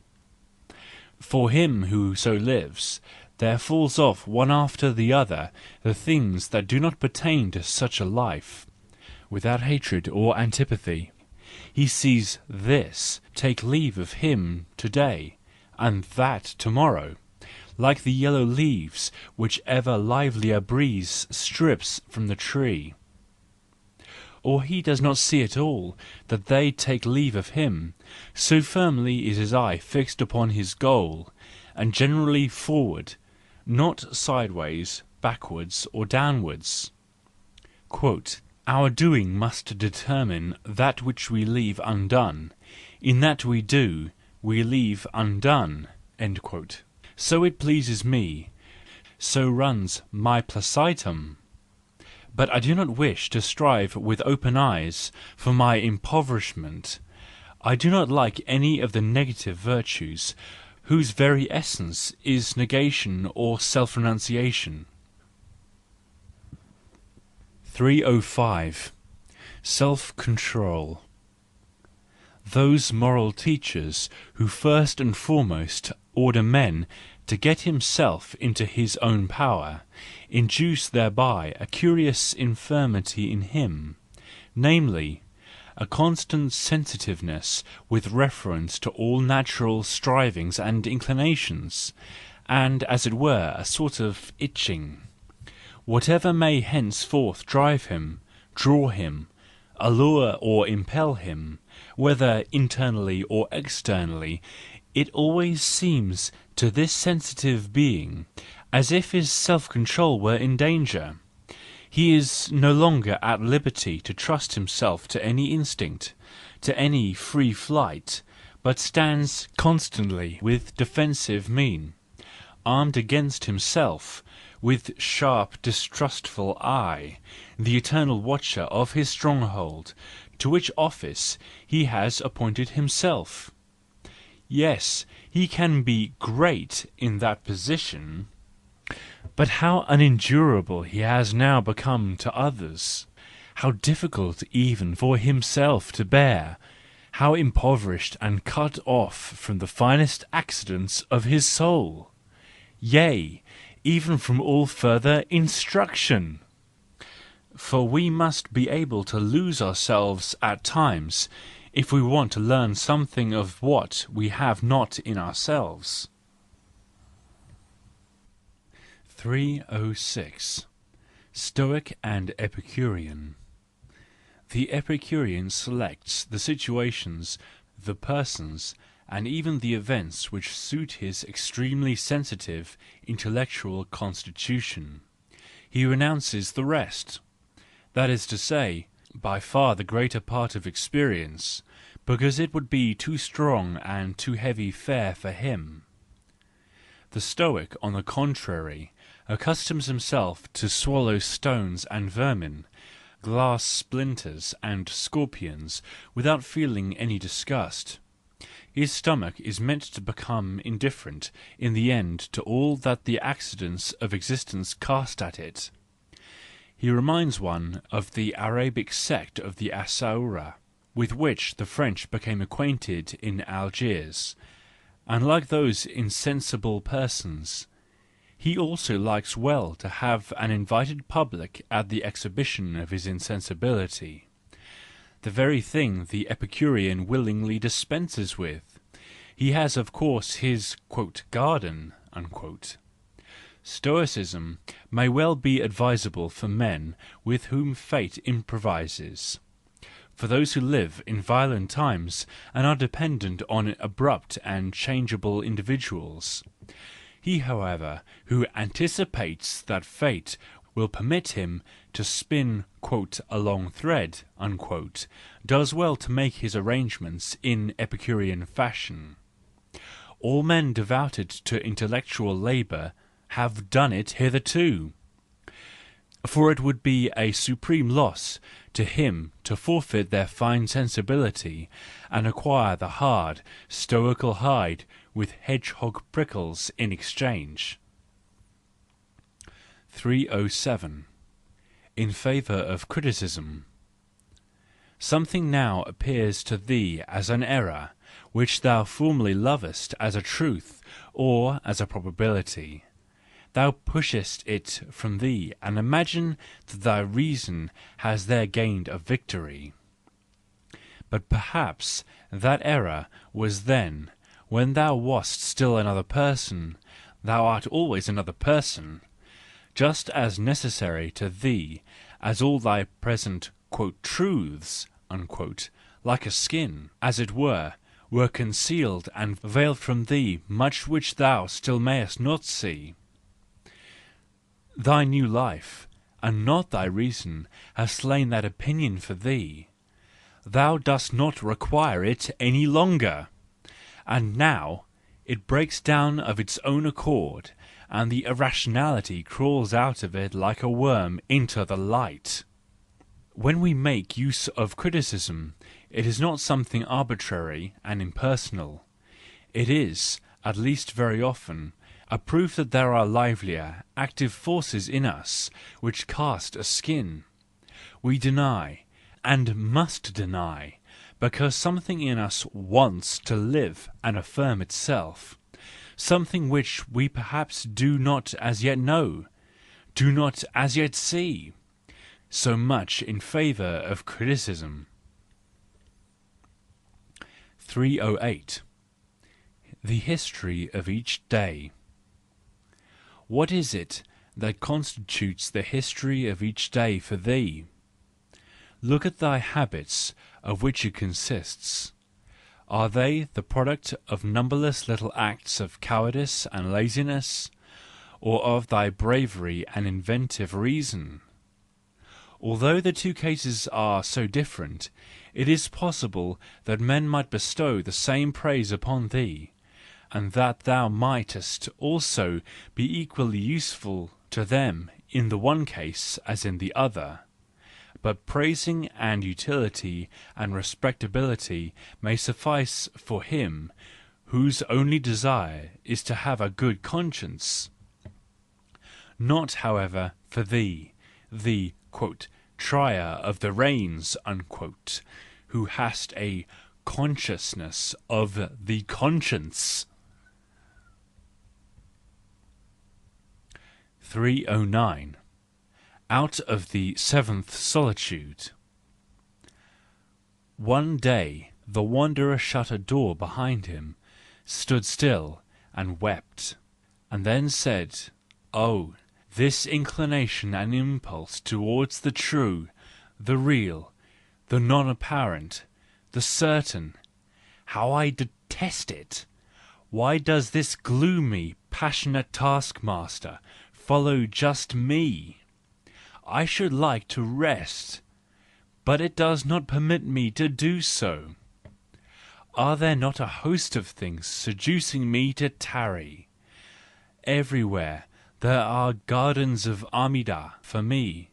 For him who so lives, there falls off one after the other the things that do not pertain to such a life, without hatred or antipathy. He sees this take leave of him to-day, and that to-morrow, like the yellow leaves which ever livelier breeze strips from the tree. Or he does not see at all that they take leave of him, so firmly is his eye fixed upon his goal, and generally forward, not sideways, backwards, or downwards. Quote, "Our doing must determine that which we leave undone. In that we do, we leave undone." End quote. So it pleases me, so runs my placitum. But I do not wish to strive with open eyes for my impoverishment. I do not like any of the negative virtues, whose very essence is negation or self-renunciation. 305. Self-control. Those moral teachers who first and foremost order men to get himself into his own power, induce thereby a curious infirmity in him, namely, a constant sensitiveness with reference to all natural strivings and inclinations, and as it were a sort of itching. Whatever may henceforth drive him, draw him, allure or impel him, whether internally or externally, it always seems to this sensitive being as if his self-control were in danger. He is no longer at liberty to trust himself to any instinct, to any free flight, but stands constantly with defensive mien, armed against himself, with sharp distrustful eye, the eternal watcher of his stronghold, to which office he has appointed himself. Yes, he can be great in that position, but how unendurable he has now become to others, how difficult even for himself to bear, how impoverished and cut off from the finest accidents of his soul, yea, even from all further instruction! For we must be able to lose ourselves at times, if we want to learn something of what we have not in ourselves. 306. Stoic and Epicurean. The Epicurean selects the situations, the persons, and even the events which suit his extremely sensitive intellectual constitution. He renounces the rest, that is to say, by far the greater part of experience, because it would be too strong and too heavy fare for him. The Stoic, on the contrary, accustoms himself to swallow stones and vermin, glass splinters and scorpions, without feeling any disgust. His stomach is meant to become indifferent in the end to all that the accidents of existence cast at it. He reminds one of the Arabic sect of the Asaura, with which the French became acquainted in Algiers, And like those insensible persons, he also likes well to have an invited public at the exhibition of his insensibility, the very thing the Epicurean willingly dispenses with. He has of course his "garden." Stoicism may well be advisable for men with whom fate improvises, for those who live in violent times and are dependent on abrupt and changeable individuals. He, however, who anticipates that fate will permit him to spin "a long thread" does well to make his arrangements in Epicurean fashion. All men devoted to intellectual labour have done it hitherto. For it would be a supreme loss to him to forfeit their fine sensibility and acquire the hard, stoical hide with hedgehog prickles in exchange. 307. In favour of criticism. Something now appears to thee as an error, which thou formerly lovest as a truth or as a probability. Thou pushest it from thee and imagine that thy reason has there gained a victory. But perhaps that error was then, when thou wast still another person. Thou art always another person, just as necessary to thee as all thy present "truths," like a skin, as it were concealed and veiled from thee much which thou still mayest not see. Thy new life, and not thy reason, has slain that opinion for thee. Thou dost not require it any longer, and now it breaks down of its own accord, and the irrationality crawls out of it like a worm into the light. When we make use of criticism, it is not something arbitrary and impersonal. It is, at least very often, a proof that there are livelier, active forces in us which cast a skin. We deny, and must deny, because something in us wants to live and affirm itself, something which we perhaps do not as yet know, do not as yet see. So much in favour of criticism. 308. The history of each day. What is it that constitutes the history of each day for thee? Look at thy habits, of which it consists. Are they the product of numberless little acts of cowardice and laziness, or of thy bravery and inventive reason? Although the two cases are so different, it is possible that men might bestow the same praise upon thee, and that thou mightest also be equally useful to them in the one case as in the other. But praising and utility and respectability may suffice for him whose only desire is to have a good conscience. Not, however, for thee, the "trier of the reins," who hast a consciousness of the conscience. 309. Out of the seventh solitude. One day the wanderer shut a door behind him, stood still and wept, and then said, "Oh, this inclination and impulse towards the true, the real, the non-apparent, the certain, how I detest it! Why does this gloomy, passionate taskmaster follow just me? I should like to rest, but it does not permit me to do so. Are there not a host of things seducing me to tarry? Everywhere there are gardens of Amida for me,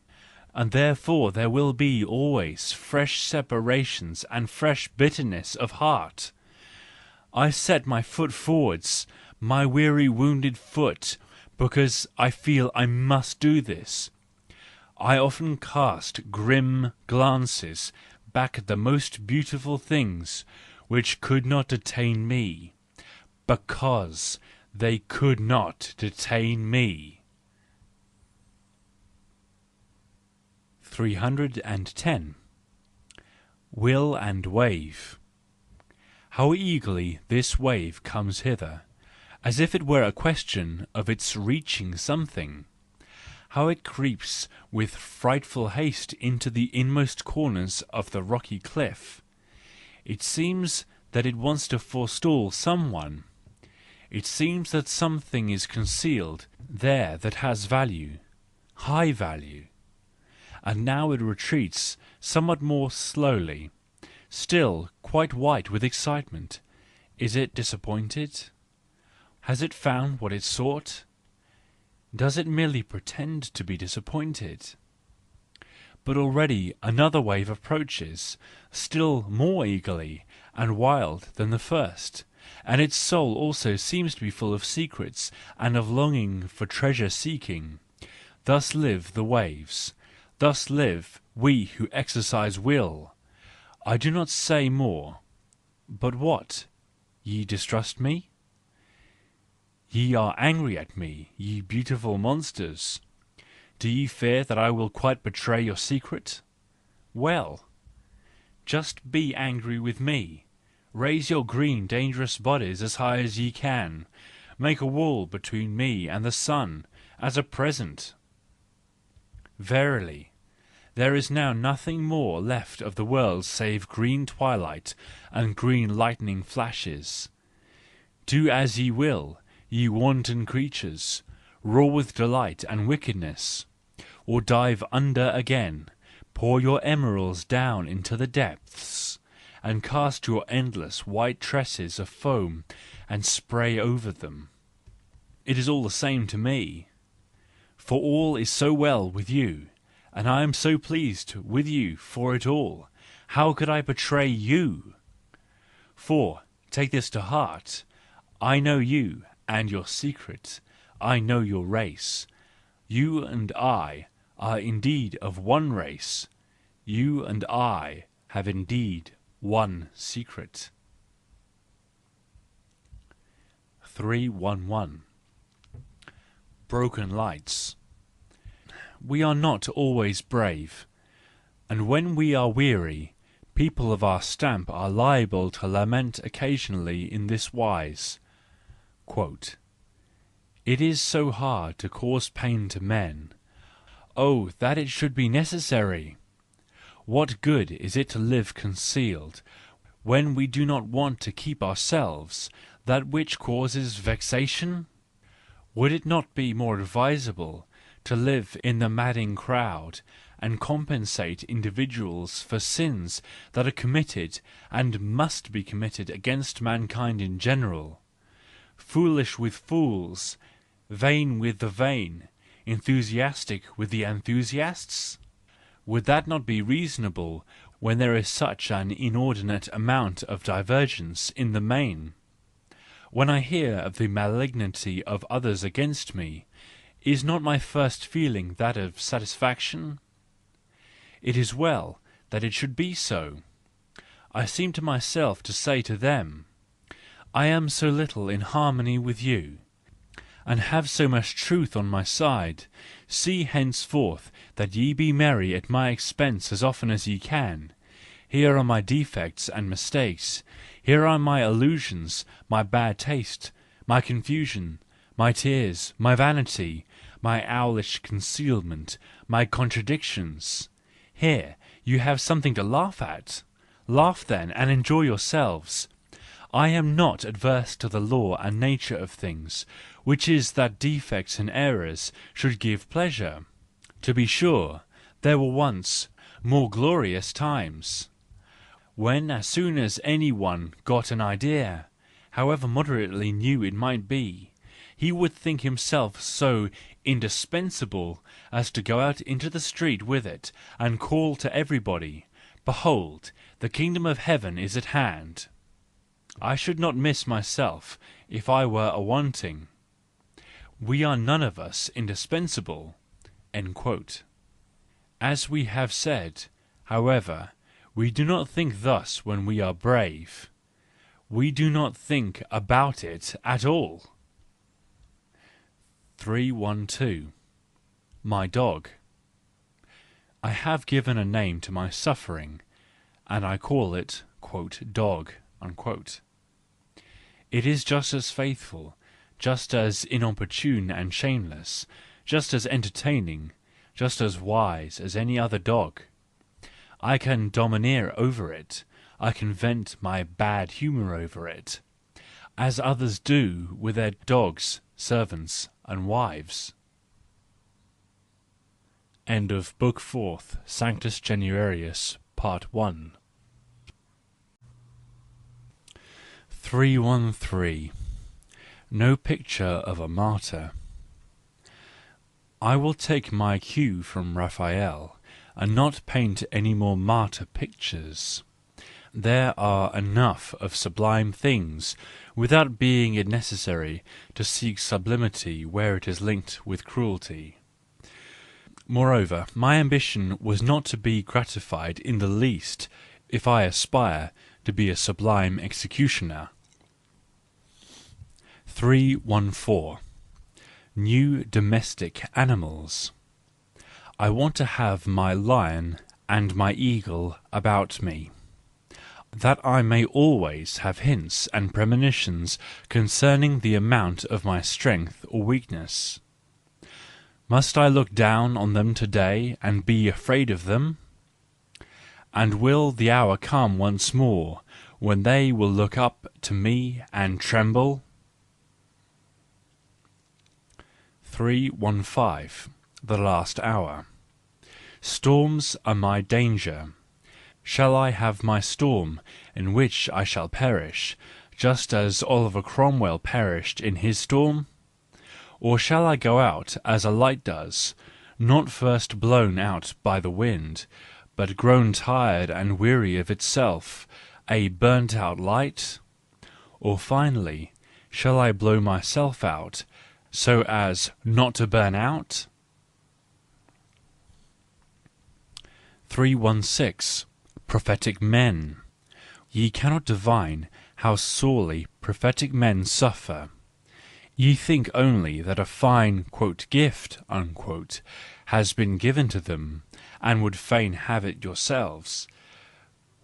and therefore there will be always fresh separations and fresh bitterness of heart. I set my foot forwards, my weary wounded foot, because I feel I must do this. I often cast grim glances back at the most beautiful things which could not detain me, because they could not detain me. 310. Will and wave. How eagerly this wave comes hither, as if it were a question of its reaching something! How it creeps with frightful haste into the inmost corners of the rocky cliff! It seems that it wants to forestall someone. It seems that something is concealed there that has value, high value. And now it retreats somewhat more slowly, still quite white with excitement. Is it disappointed? Has it found what it sought? Does it merely pretend to be disappointed? But already another wave approaches, still more eagerly and wild than the first, and its soul also seems to be full of secrets and of longing for treasure-seeking. Thus live the waves. Thus live we who exercise will. I do not say more. But what? Ye distrust me? Ye are angry at me, ye beautiful monsters. Do ye fear that I will quite betray your secret? Well, just be angry with me. Raise your green, dangerous bodies as high as ye can. Make a wall between me and the sun, as a present. Verily, there is now nothing more left of the world save green twilight and green lightning flashes. Do as ye will, ye wanton creatures, roar with delight and wickedness, or dive under again, pour your emeralds down into the depths, and cast your endless white tresses of foam and spray over them. It is all the same to me, for all is so well with you, and I am so pleased with you for it all. How could I betray you? For, take this to heart, I know you and your secret, I know your race. You and I are indeed of one race. You and I have indeed one secret. 311. Broken lights. We are not always brave, and when we are weary, people of our stamp are liable to lament occasionally in this wise, quote, "It is so hard to cause pain to men. Oh, that it should be necessary! What good is it to live concealed, when we do not want to keep ourselves that which causes vexation? Would it not be more advisable to live in the madding crowd, and compensate individuals for sins that are committed and must be committed against mankind in general? Foolish with fools, vain with the vain, enthusiastic with the enthusiasts? Would that not be reasonable when there is such an inordinate amount of divergence in the main? When I hear of the malignity of others against me, is not my first feeling that of satisfaction? It is well that it should be so. I seem to myself to say to them, I am so little in harmony with you, and have so much truth on my side. See henceforth that ye be merry at my expense as often as ye can. Here are my defects and mistakes. Here are my illusions, my bad taste, my confusion, my tears, my vanity, my owlish concealment, my contradictions. Here you have something to laugh at. Laugh then, and enjoy yourselves. I am not adverse to the law and nature of things, which is that defects and errors should give pleasure. To be sure, there were once more glorious times, when as soon as any one got an idea, however moderately new it might be, he would think himself so indispensable as to go out into the street with it and call to everybody, "Behold, the kingdom of heaven is at hand." I should not miss myself if I were a-wanting. We are none of us indispensable. As we have said, however, we do not think thus when we are brave. we do not think about it at all. 312. My dog. I have given a name to my suffering, and I call it, quote, dog, unquote. It is just as faithful, just as inopportune and shameless, just as entertaining, just as wise as any other dog. I can domineer over it, I can vent my bad humour over it, as others do with their dogs, servants, and wives. End of Book 4th, Sanctus Januarius, Part 1. 313. No picture of a martyr. I will take my cue from Raphael, and not paint any more martyr pictures. There are enough of sublime things, without being it necessary to seek sublimity where it is linked with cruelty. Moreover, my ambition was not to be gratified in the least if I aspire to be a sublime executioner. 314. New domestic animals. I want to have my lion and my eagle about me, that I may always have hints and premonitions concerning the amount of my strength or weakness. Must I look down on them today and be afraid of them? And will the hour come once more when they will look up to me and tremble? 315. The last hour. Storms are my danger. Shall I have my storm, in which I shall perish, just as Oliver Cromwell perished in his storm? Or shall I go out as a light does, not first blown out by the wind, but grown tired and weary of itself, a burnt-out light? Or finally, shall I blow myself out, so as not to burn out? 316. Prophetic men. Ye cannot divine how sorely prophetic men suffer. Ye think only that a fine quote, gift unquote, has been given to them, and would fain have it yourselves.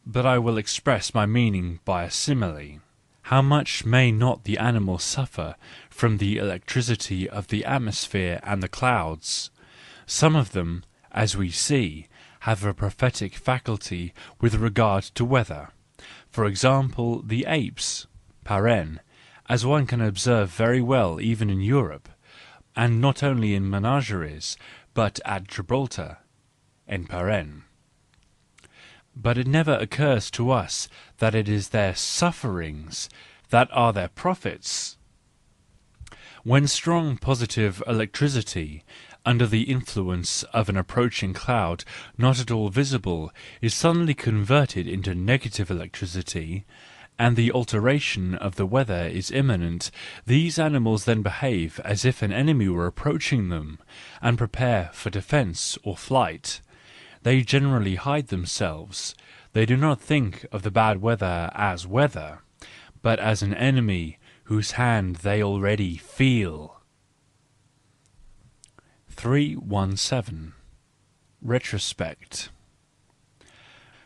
But I will express my meaning by a simile. How much may not the animal suffer from the electricity of the atmosphere and the clouds? Some of them, as we see, have a prophetic faculty with regard to weather. For example, the apes, as one can observe very well even in Europe, and not only in menageries, but at Gibraltar, But it never occurs to us that it is their sufferings that are their profits. When strong positive electricity, under the influence of an approaching cloud not at all visible, is suddenly converted into negative electricity, and the alteration of the weather is imminent, these animals then behave as if an enemy were approaching them, and prepare for defence or flight. They generally hide themselves. They do not think of the bad weather as weather, but as an enemy whose hand they already feel. 317. Retrospect.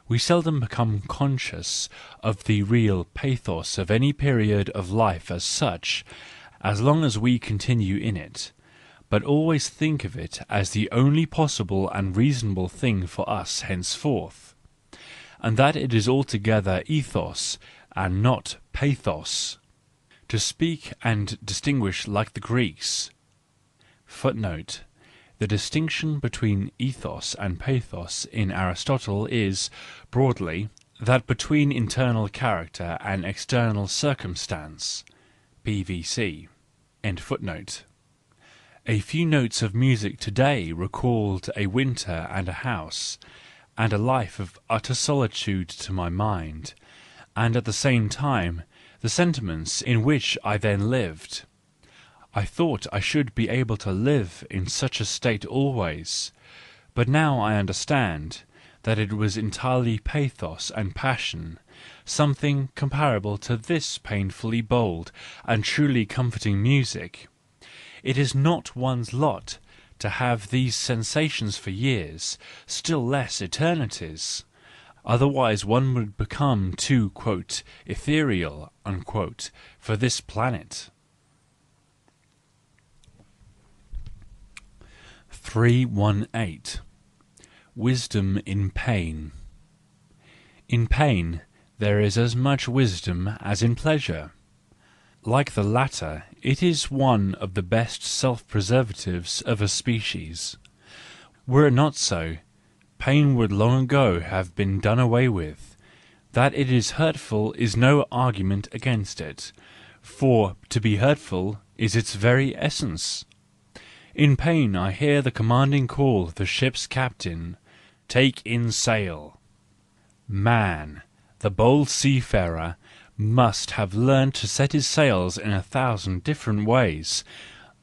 We seldom become conscious of the real pathos of any period of life as such, as long as we continue in it, but always think of it as the only possible and reasonable thing for us henceforth, and that it is altogether ethos and not pathos. To speak and distinguish like the Greeks. Footnote: the distinction between ethos and pathos in Aristotle is, broadly, that between internal character and external circumstance. PVC. End footnote. A few notes of music today recalled a winter and a house, and a life of utter solitude to my mind, and at the same time the sentiments in which I then lived. I thought I should be able to live in such a state always, but now I understand that it was entirely pathos and passion, something comparable to this painfully bold and truly comforting music. It is not one's lot to have these sensations for years, still less eternities. Otherwise one would become too "ethereal" for this planet. 318. Wisdom in Pain. In pain there is as much wisdom as in pleasure. Like the latter, it is one of the best self-preservatives of a species. Were it not so, pain would long ago have been done away with. That it is hurtful is no argument against it, for to be hurtful is its very essence. In pain I hear the commanding call of the ship's captain, "Take in sail!" Man, the bold seafarer, must have learned to set his sails in 1,000 different ways,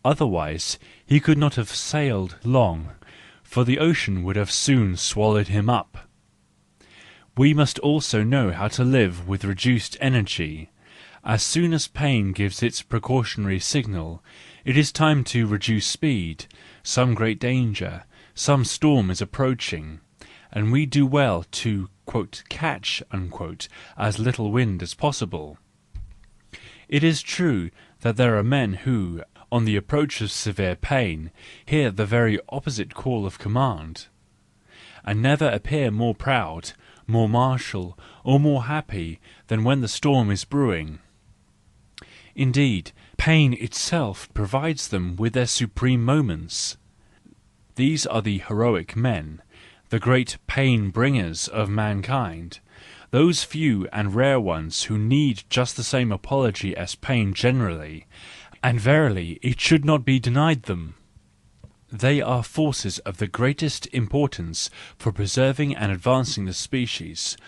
otherwise he could not have sailed long, for the ocean would have soon swallowed him up. We must also know how to live with reduced energy. As soon as pain gives its precautionary signal, it is time to reduce speed, some great danger, some storm is approaching, and we do well to "catch" as little wind as possible. It is true that there are men who, on the approach of severe pain, hear the very opposite call of command, and never appear more proud, more martial, or more happy than when the storm is brewing. Indeed, pain itself provides them with their supreme moments. These are the heroic men, the great pain-bringers of mankind, those few and rare ones who need just the same apology as pain generally, and verily it should not be denied them. They are forces of the greatest importance for preserving and advancing the species,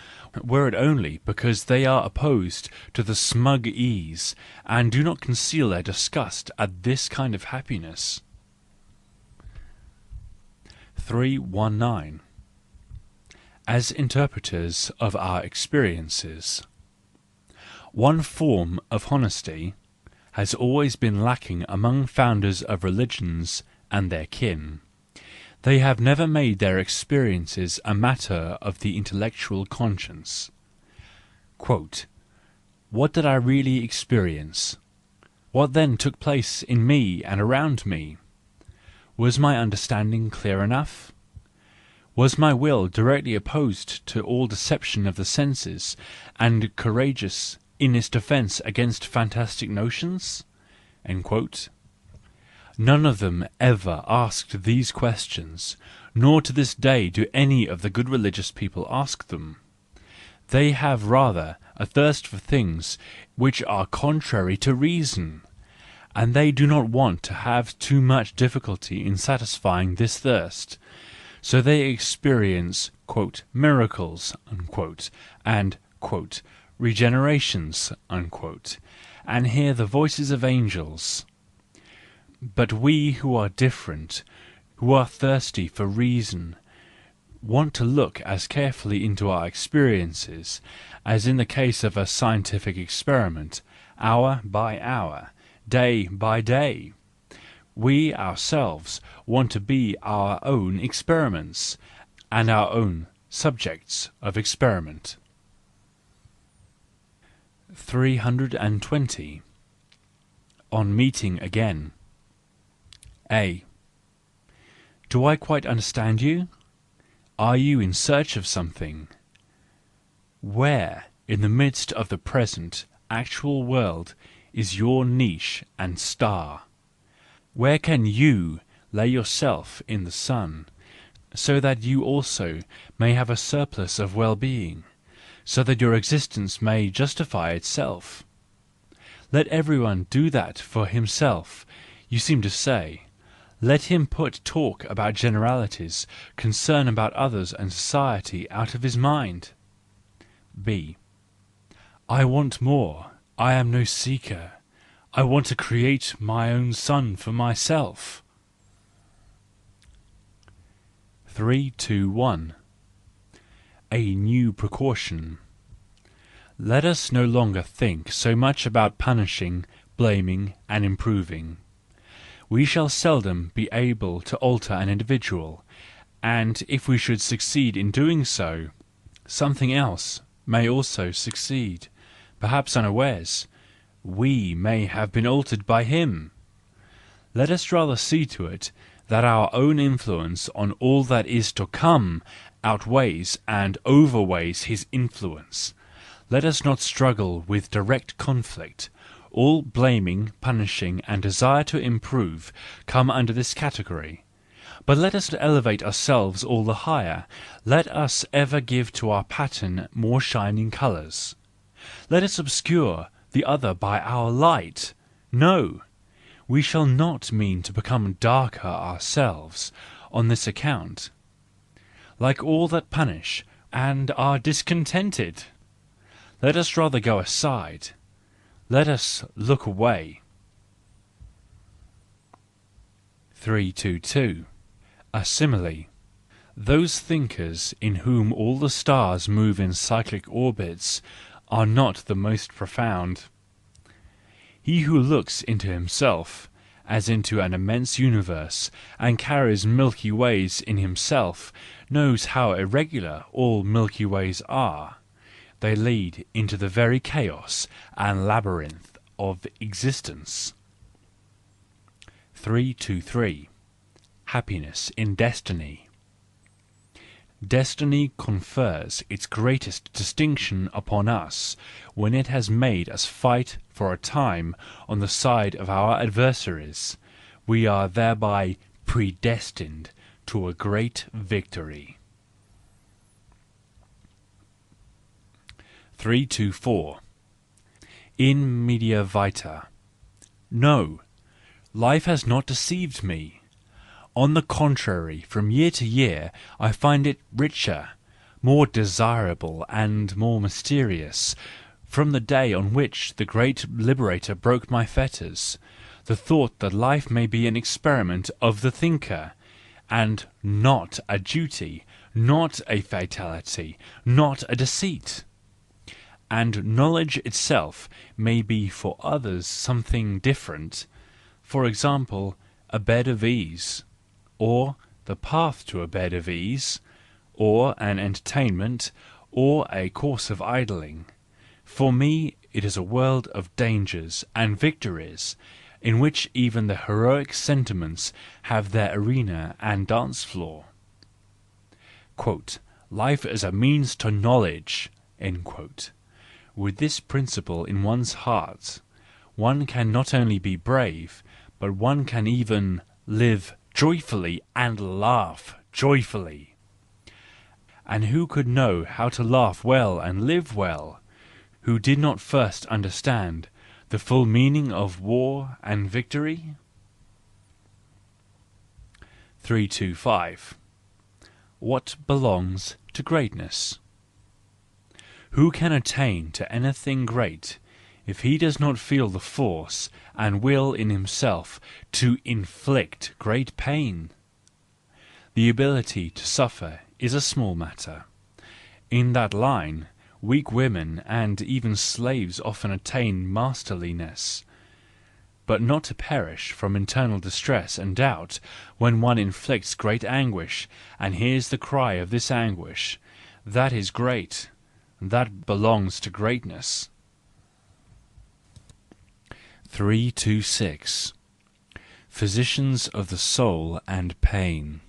were it only because they are opposed to the smug ease, and do not conceal their disgust at this kind of happiness. 319. As interpreters of our experiences. One form of honesty has always been lacking among founders of religions and their kin. They have never made their experiences a matter of the intellectual conscience. What did I really experience? What then took place in me and around me? Was my understanding clear enough? Was my will directly opposed to all deception of the senses, and courageous in its defence against fantastic notions? None of them ever asked these questions, nor to this day do any of the good religious people ask them. They have rather a thirst for things which are contrary to reason, and they do not want to have too much difficulty in satisfying this thirst. So they experience "miracles" and "regenerations" and hear the voices of angels. But we who are different, who are thirsty for reason, want to look as carefully into our experiences as in the case of a scientific experiment, hour by hour, day by day. We ourselves want to be our own experiments, and our own subjects of experiment. 320. On meeting again. A. Do I quite understand you? Are you in search of something? Where, in the midst of the present, actual world, is your niche and star? Where can you lay yourself in the sun, so that you also may have a surplus of well-being, so that your existence may justify itself? Let everyone do that for himself, you seem to say. Let him put talk about generalities, concern about others and society out of his mind. B. I want more. I am no seeker. I want to create my own sun for myself. 321. A new precaution. Let us no longer think so much about punishing, blaming, and improving. We shall seldom be able to alter an individual, and if we should succeed in doing so, something else may also succeed, perhaps unawares. We may have been altered by him. Let us rather see to it that our own influence on all that is to come outweighs and overweighs his influence. Let us not struggle with direct conflict. All blaming, punishing, and desire to improve come under this category. But let us elevate ourselves all the higher. Let us ever give to our pattern more shining colours. Let us obscure the other by our light. No! We shall not mean to become darker ourselves on this account, like all that punish and are discontented. Let us rather go aside. Let us look away. 322. A simile. Those thinkers in whom all the stars move in cyclic orbits are not the most profound. He who looks into himself, as into an immense universe, and carries Milky Ways in himself, knows how irregular all Milky Ways are. They lead into the very chaos and labyrinth of existence. 323. Happiness in Destiny. Destiny confers its greatest distinction upon us when it has made us fight for a time on the side of our adversaries. We are thereby predestined to a great victory. 324. In media vita. No, life has not deceived me. On the contrary, from year to year I find it richer, more desirable and more mysterious. From the day on which the great liberator broke my fetters, the thought that life may be an experiment of the thinker, and not a duty, not a fatality, not a deceit. And knowledge itself may be for others something different, for example, a bed of ease, or the path to a bed of ease, or an entertainment, or a course of idling. For me it is a world of dangers and victories, in which even the heroic sentiments have their arena and dance-floor. Life as a means to knowledge. With this principle in one's heart, one can not only be brave, but one can even live joyfully and laugh joyfully. And who could know how to laugh well and live well, who did not first understand the full meaning of war and victory? 325. What belongs to greatness? Who can attain to anything great if he does not feel the force and will in himself to inflict great pain? The ability to suffer is a small matter. In that line, weak women and even slaves often attain masterliness. But not to perish from internal distress and doubt when one inflicts great anguish and hears the cry of this anguish, that is great. That belongs to greatness. 326. Physicians of the soul and pain.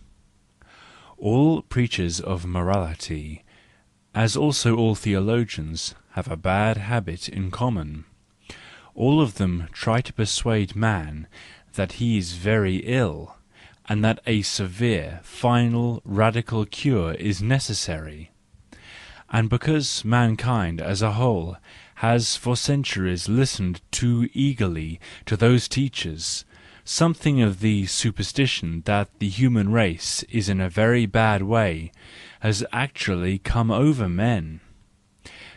All preachers of morality, as also all theologians, have a bad habit in common. All of them try to persuade man that he is very ill, and that a severe, final, radical cure is necessary. And because mankind as a whole has for centuries listened too eagerly to those teachers, something of the superstition that the human race is in a very bad way has actually come over men,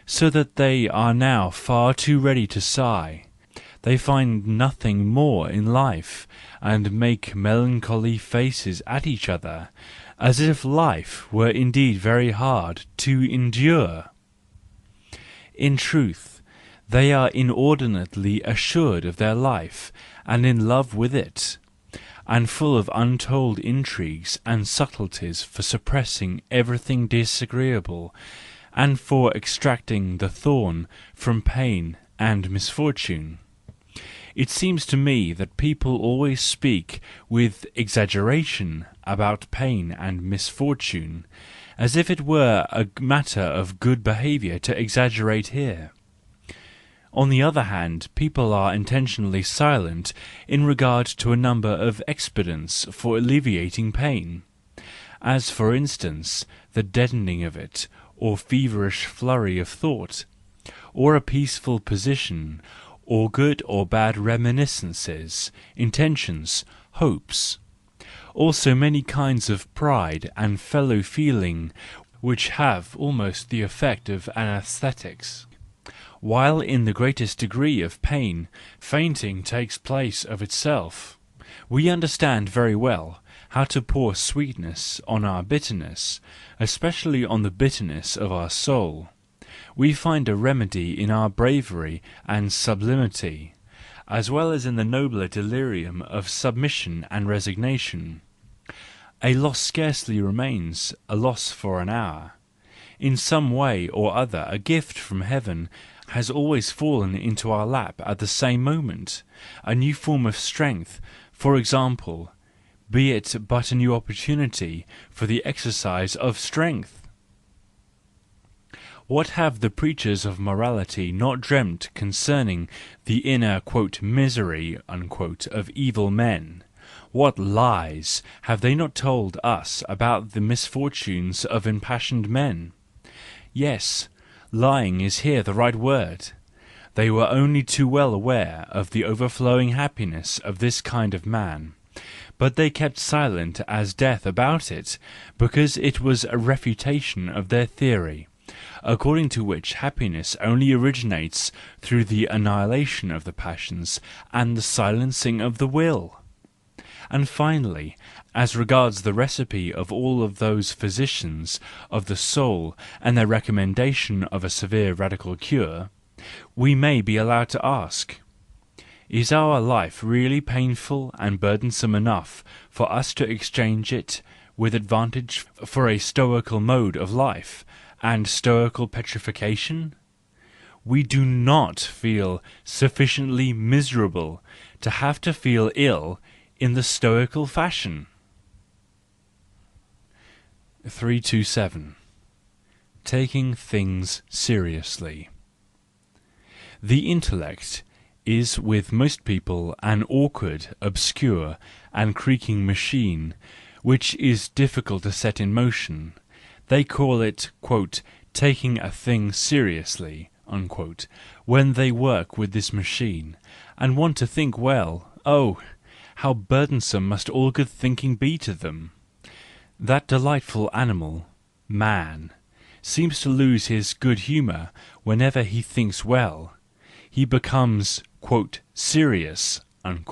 so that they are now far too ready to sigh. They find nothing more in life, and make melancholy faces at each other, as if life were indeed very hard to endure. In truth, they are inordinately assured of their life and in love with it, and full of untold intrigues and subtleties for suppressing everything disagreeable, and for extracting the thorn from pain and misfortune. It seems to me that people always speak with exaggeration about pain and misfortune, as if it were a matter of good behaviour to exaggerate here. On the other hand, people are intentionally silent in regard to a number of expedients for alleviating pain, as for instance the deadening of it, or feverish flurry of thought, or a peaceful position, or good or bad reminiscences, intentions, hopes. Also many kinds of pride and fellow feeling which have almost the effect of anaesthetics. While in the greatest degree of pain, fainting takes place of itself. We understand very well how to pour sweetness on our bitterness, especially on the bitterness of our soul. We find a remedy in our bravery and sublimity, as well as in the nobler delirium of submission and resignation. A loss scarcely remains a loss for an hour. In some way or other a gift from heaven has always fallen into our lap at the same moment, a new form of strength, for example, be it but a new opportunity for the exercise of strength. What have the preachers of morality not dreamt concerning the inner "misery" of evil men? What lies have they not told us about the misfortunes of impassioned men? Yes, lying is here the right word. They were only too well aware of the overflowing happiness of this kind of man, but they kept silent as death about it, because it was a refutation of their theory, according to which happiness only originates through the annihilation of the passions and the silencing of the will. And finally, as regards the recipe of all of those physicians of the soul and their recommendation of a severe radical cure, we may be allowed to ask: is our life really painful and burdensome enough for us to exchange it with advantage for a stoical mode of life and stoical petrification? We do not feel sufficiently miserable to have to feel ill in the stoical fashion. 327. Taking things seriously. The intellect is with most people an awkward, obscure, and creaking machine, which is difficult to set in motion. They call it "taking a thing seriously" when they work with this machine, and want to think well. Oh, how burdensome must all good thinking be to them! That delightful animal, man, seems to lose his good humour whenever he thinks well. He becomes "serious," and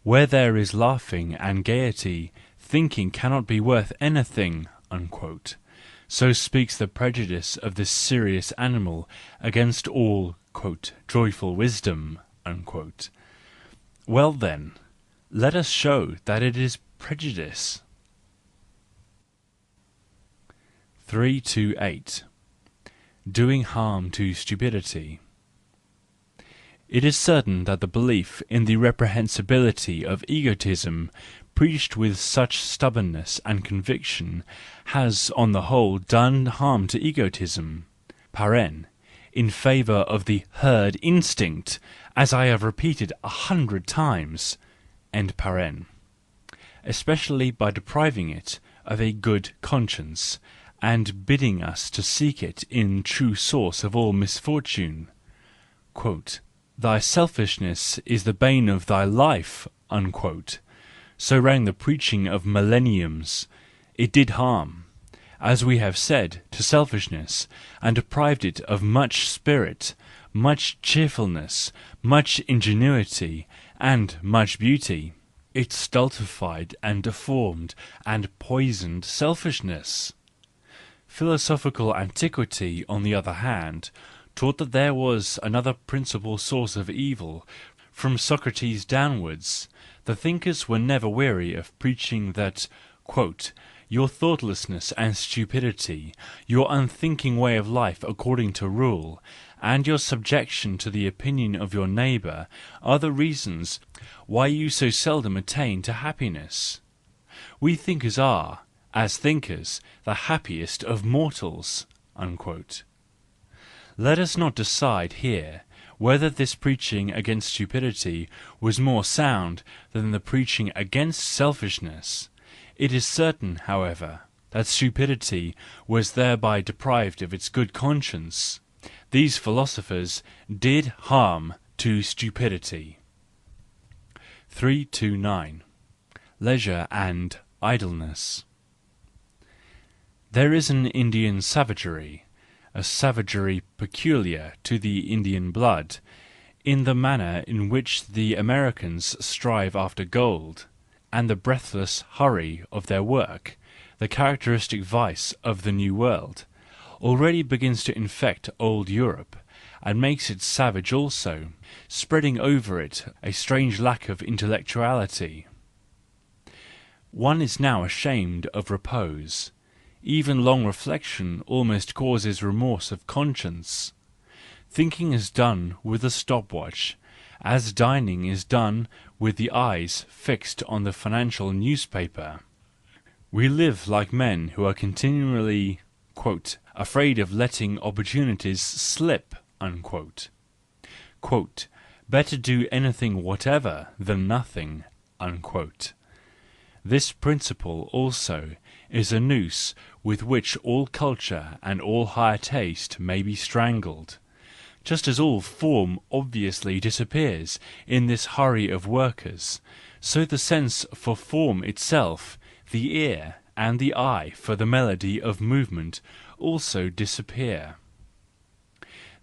"where there is laughing and gaiety, thinking cannot be worth anything," so speaks the prejudice of this serious animal against all "joyful wisdom." Well then, let us show that it is prejudice. 328. Doing harm to stupidity. It is certain that the belief in the reprehensibility of egotism, preached with such stubbornness and conviction, has on the whole done harm to egotism (in favour of the herd instinct, as I have repeated 100 times), especially by depriving it of a good conscience, and bidding us to seek it in true source of all misfortune. "Thy selfishness is the bane of thy life," so rang the preaching of millenniums. It did harm, as we have said, to selfishness, and deprived it of much spirit, much cheerfulness, much ingenuity, and much beauty. It stultified and deformed and poisoned selfishness. Philosophical antiquity, on the other hand, taught that there was another principal source of evil. From Socrates downwards, the thinkers were never weary of preaching that "your thoughtlessness and stupidity, your unthinking way of life according to rule, and your subjection to the opinion of your neighbour are the reasons why you so seldom attain to happiness. We thinkers are, as thinkers, the happiest of mortals." Let us not decide here whether this preaching against stupidity was more sound than the preaching against selfishness. It is certain, however, that stupidity was thereby deprived of its good conscience. These philosophers did harm to stupidity. 329. Leisure and Idleness. There is an Indian savagery, a savagery peculiar to the Indian blood, in the manner in which the Americans strive after gold, and the breathless hurry of their work, the characteristic vice of the New World, already begins to infect old Europe, and makes it savage also, spreading over it a strange lack of intellectuality. One is now ashamed of repose. Even long reflection almost causes remorse of conscience. Thinking is done with a stopwatch, as dining is done with the eyes fixed on the financial newspaper. We live like men who are continually "afraid of letting opportunities slip." Better do anything whatever than nothing. This principle also is a noose with which all culture and all higher taste may be strangled. Just as all form obviously disappears in this hurry of workers, so the sense for form itself, the ear and the eye for the melody of movement also disappear.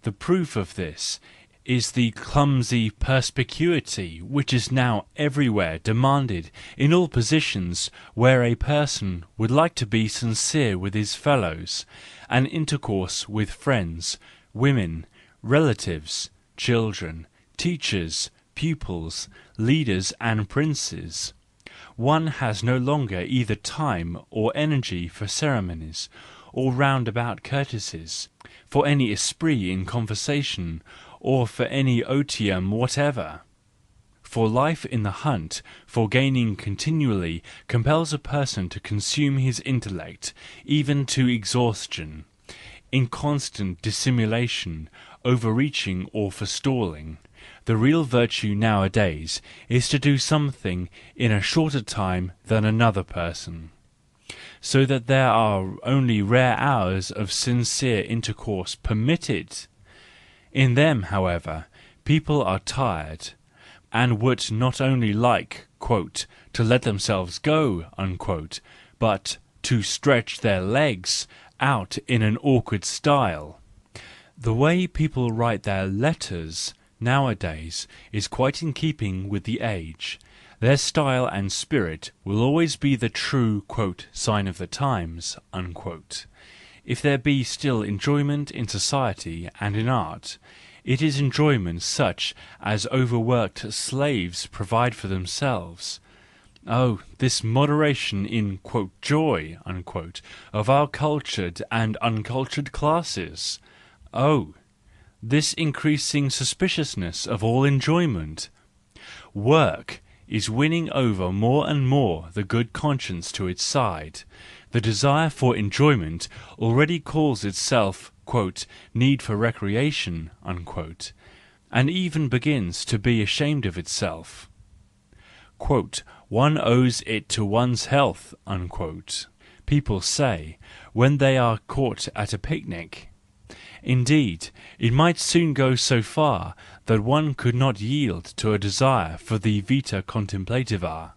The proof of this is the clumsy perspicuity which is now everywhere demanded in all positions where a person would like to be sincere with his fellows, and intercourse with friends, women, relatives, children, teachers, pupils, leaders and princes. One has no longer either time or energy for ceremonies, or roundabout courtesies, for any esprit in conversation, or for any otium whatever. For life in the hunt for gaining continually compels a person to consume his intellect even to exhaustion, in constant dissimulation, overreaching or forestalling. The real virtue nowadays is to do something in a shorter time than another person, so that there are only rare hours of sincere intercourse permitted. In them, however, people are tired, and would not only like "to let themselves go," but to stretch their legs out in an awkward style. The way people write their letters nowadays is quite in keeping with the age. Their style and spirit will always be the true "sign of the times." If there be still enjoyment in society and in art, it is enjoyment such as overworked slaves provide for themselves. Oh, this moderation in "joy" of our cultured and uncultured classes! Oh, this increasing suspiciousness of all enjoyment! Work is winning over more and more the good conscience to its side. The desire for enjoyment already calls itself "need for recreation," and even begins to be ashamed of itself. "One owes it to one's health," people say when they are caught at a picnic. Indeed, it might soon go so far that one could not yield to a desire for the vita contemplativa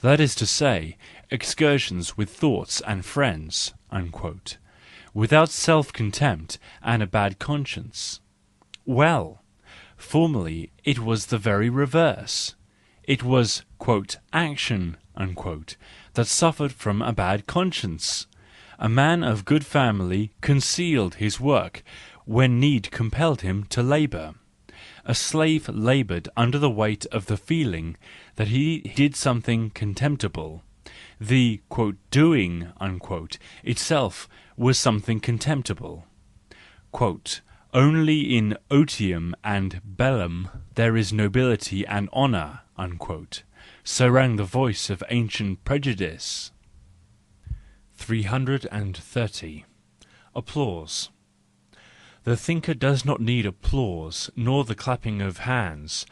(that is to say, excursions with thoughts and friends), without self-contempt and a bad conscience. Well, formerly it was the very reverse. It was "action" that suffered from a bad conscience. A man of good family concealed his work when need compelled him to labour. A slave laboured under the weight of the feeling that he did something contemptible. The "doing" itself was something contemptible. "Only in otium and bellum there is nobility and honour," so rang the voice of ancient prejudice. 330. Applause. The thinker does not need applause nor the clapping of hands,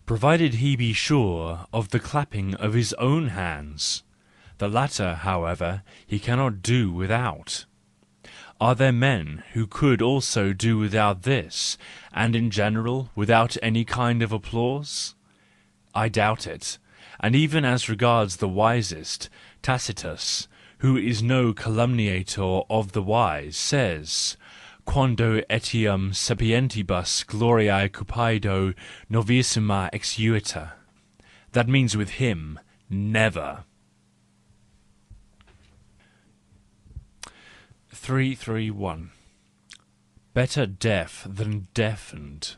provided he be sure of the clapping of his own hands. The latter, however, he cannot do without. Are there men who could also do without this, and in general without any kind of applause? I doubt it, and even as regards the wisest, Tacitus, who is no calumniator of the wise, says, Quando etiam sapientibus gloriae cupido novissima exuita. That means with him, never. 331. Better deaf than deafened.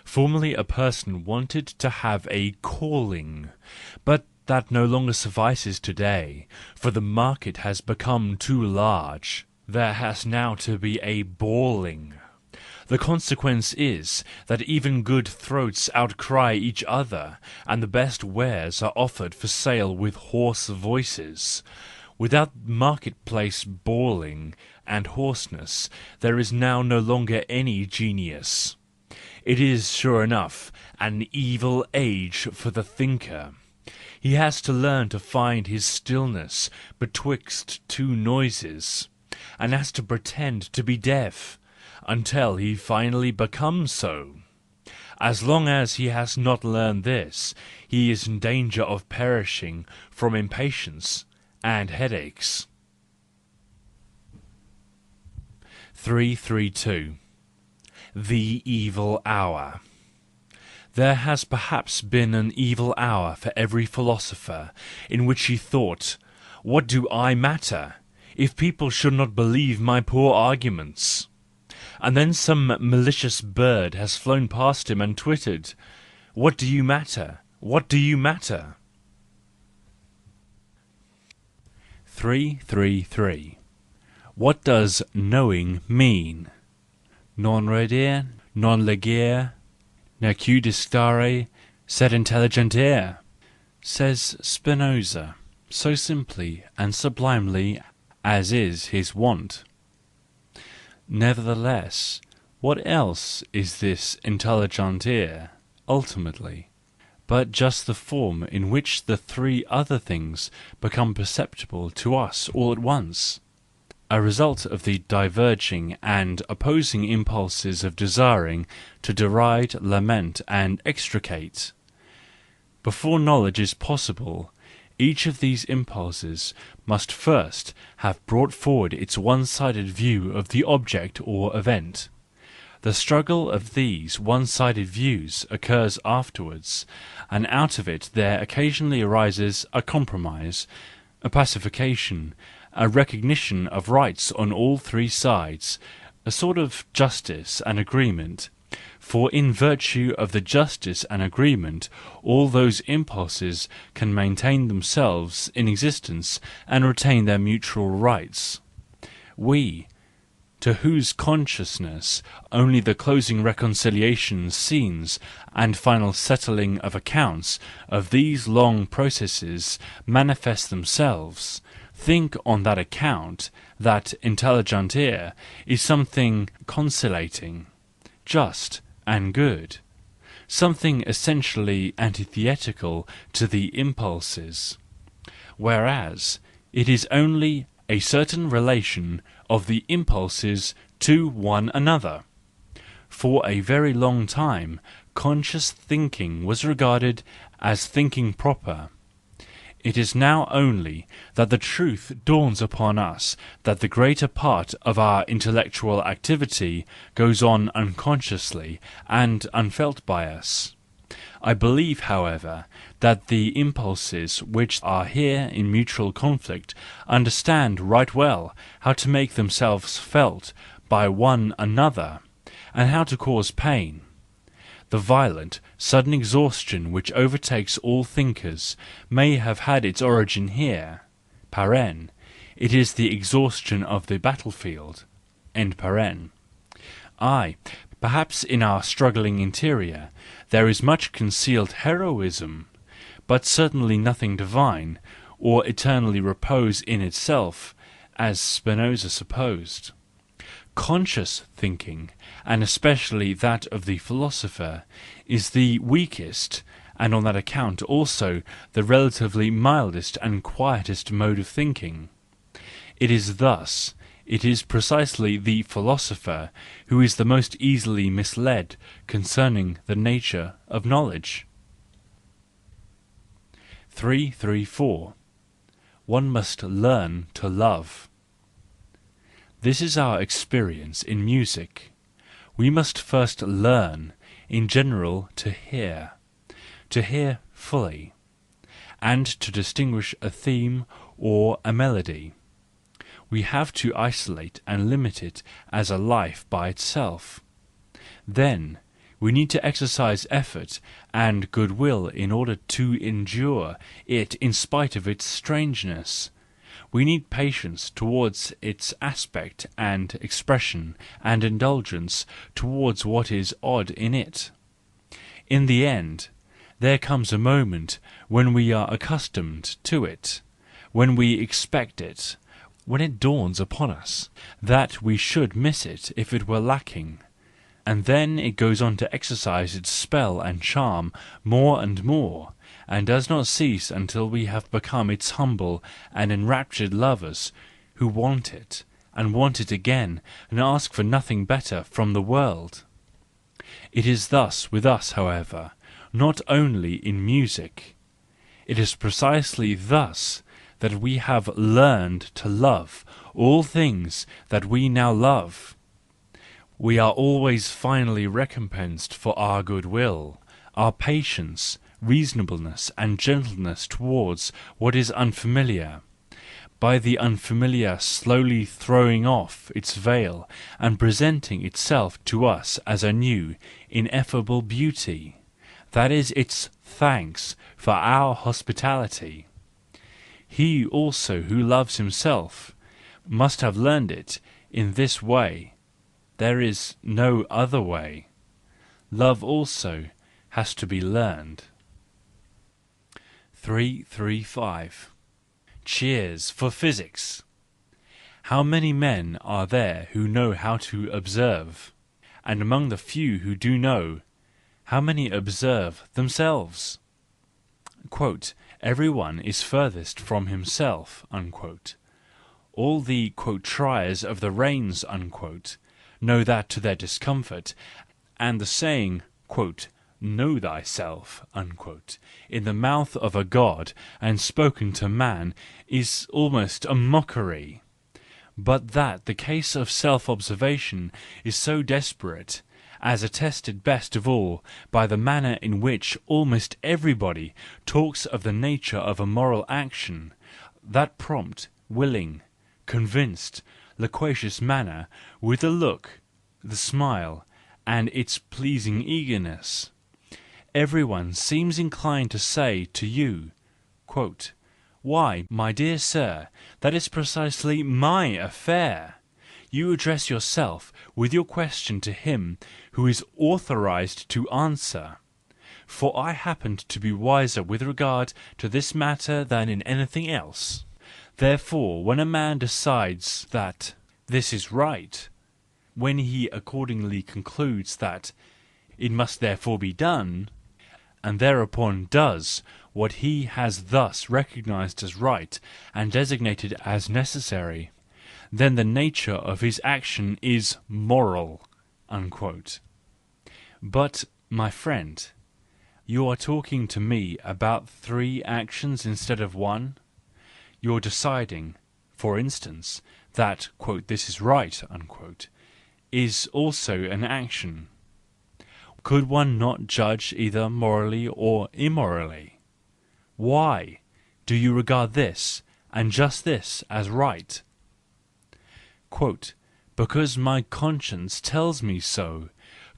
Formerly a person wanted to have a calling, but that no longer suffices today, for the market has become too large. There has now to be a bawling. The consequence is that even good throats outcry each other, and the best wares are offered for sale with hoarse voices. Without marketplace bawling and hoarseness, there is now no longer any genius. It is, sure enough, an evil age for the thinker. He has to learn to find his stillness betwixt two noises, and has to pretend to be deaf, until he finally becomes so. As long as he has not learned this, he is in danger of perishing from impatience and headaches. 332. The evil hour. There has perhaps been an evil hour for every philosopher, in which he thought, "What do I matter, if people should not believe my poor arguments?" And then some malicious bird has flown past him and twittered, "What do you matter? What do you matter?" 333. What does knowing mean? Non redere, non legere, neque distare, sed intelligere, says Spinoza, so simply and sublimely as is his wont. Nevertheless, what else is this intelligere, ultimately, but just the form in which the three other things become perceptible to us all at once? A result of the diverging and opposing impulses of desiring to deride, lament, and extricate. Before knowledge is possible, each of these impulses must first have brought forward its one-sided view of the object or event. The struggle of these one-sided views occurs afterwards, and out of it there occasionally arises a compromise, a pacification, a recognition of rights on all three sides, a sort of justice and agreement. For in virtue of the justice and agreement, all those impulses can maintain themselves in existence and retain their mutual rights. We, to whose consciousness only the closing reconciliation scenes and final settling of accounts of these long processes manifest themselves, think on that account that intelligere is something conciliating, just, and good, something essentially antithetical to the impulses, whereas it is only a certain relation of the impulses to one another. For a very long time, conscious thinking was regarded as thinking proper. It is now only that the truth dawns upon us that the greater part of our intellectual activity goes on unconsciously and unfelt by us. I believe, however, that the impulses which are here in mutual conflict understand right well how to make themselves felt by one another, and how to cause pain. The violent, sudden exhaustion which overtakes all thinkers may have had its origin here. It is the exhaustion of the battlefield. Aye, perhaps in our struggling interior there is much concealed heroism, but certainly nothing divine, or eternally repose in itself, as Spinoza supposed. Conscious thinking, and especially that of the philosopher, is the weakest, and on that account also the relatively mildest and quietest mode of thinking. It is precisely the philosopher who is the most easily misled concerning the nature of knowledge. 334. One must learn to love. This is our experience in music. We must first learn, in general, to hear fully, and to distinguish a theme or a melody. We have to isolate and limit it as a life by itself. Then we need to exercise effort and goodwill in order to endure it in spite of its strangeness. We need patience towards its aspect and expression, and indulgence towards what is odd in it. In the end, there comes a moment when we are accustomed to it, when we expect it, when it dawns upon us that we should miss it if it were lacking, and then it goes on to exercise its spell and charm more and more, and does not cease until we have become its humble and enraptured lovers, who want it, and want it again, and ask for nothing better from the world. It is thus with us, however, not only in music. It is precisely thus that we have learned to love all things that we now love. We are always finally recompensed for our goodwill, our patience, reasonableness and gentleness towards what is unfamiliar, by the unfamiliar slowly throwing off its veil and presenting itself to us as a new, ineffable beauty. That is its thanks for our hospitality. He also who loves himself must have learned it in this way. There is no other way. Love also has to be learned. 335. Cheers for physics! How many men are there who know how to observe? And among the few who do know, how many observe themselves? Everyone is furthest from himself, all the triers of the reins, know that to their discomfort, and the saying, know thyself, in the mouth of a god and spoken to man is almost a mockery. But that the case of self-observation is so desperate, as attested best of all by the manner in which almost everybody talks of the nature of a moral action, that prompt, willing, convinced, loquacious manner, with the look, the smile, and its pleasing eagerness. Everyone seems inclined to say to you, "Why, my dear sir, that is precisely my affair." You address yourself with your question to him who is authorized to answer. For I happen to be wiser with regard to this matter than in anything else. Therefore, when a man decides that this is right, when he accordingly concludes that it must therefore be done, and thereupon does what he has thus recognized as right and designated as necessary, then the nature of his action is moral. But, my friend, you are talking to me about 3 actions instead of 1? You're deciding, for instance, that "this is right" is also an action. Could one not judge either morally or immorally? Why do you regard this, and just this, as right? Quote, because my conscience tells me so.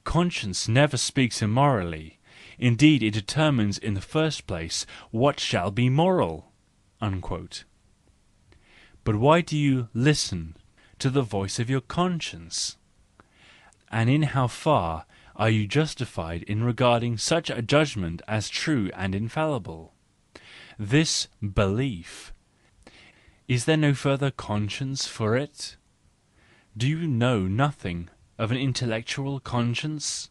Conscience never speaks immorally. Indeed, it determines in the first place what shall be moral. Unquote. But why do you listen to the voice of your conscience? And in how far are you justified in regarding such a judgment as true and infallible? This belief, is there no further conscience for it? Do you know nothing of an intellectual conscience?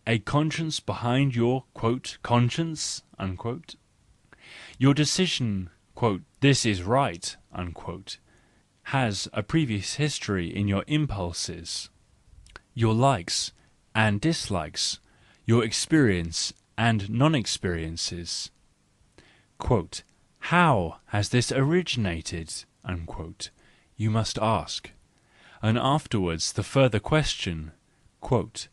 A conscience behind your, quote, conscience, unquote? Your decision, quote, this is right, unquote, has a previous history in your impulses, your likes and dislikes, your experience and non-experiences. Quote, how has this originated? Unquote, you must ask. And afterwards the further question, quote,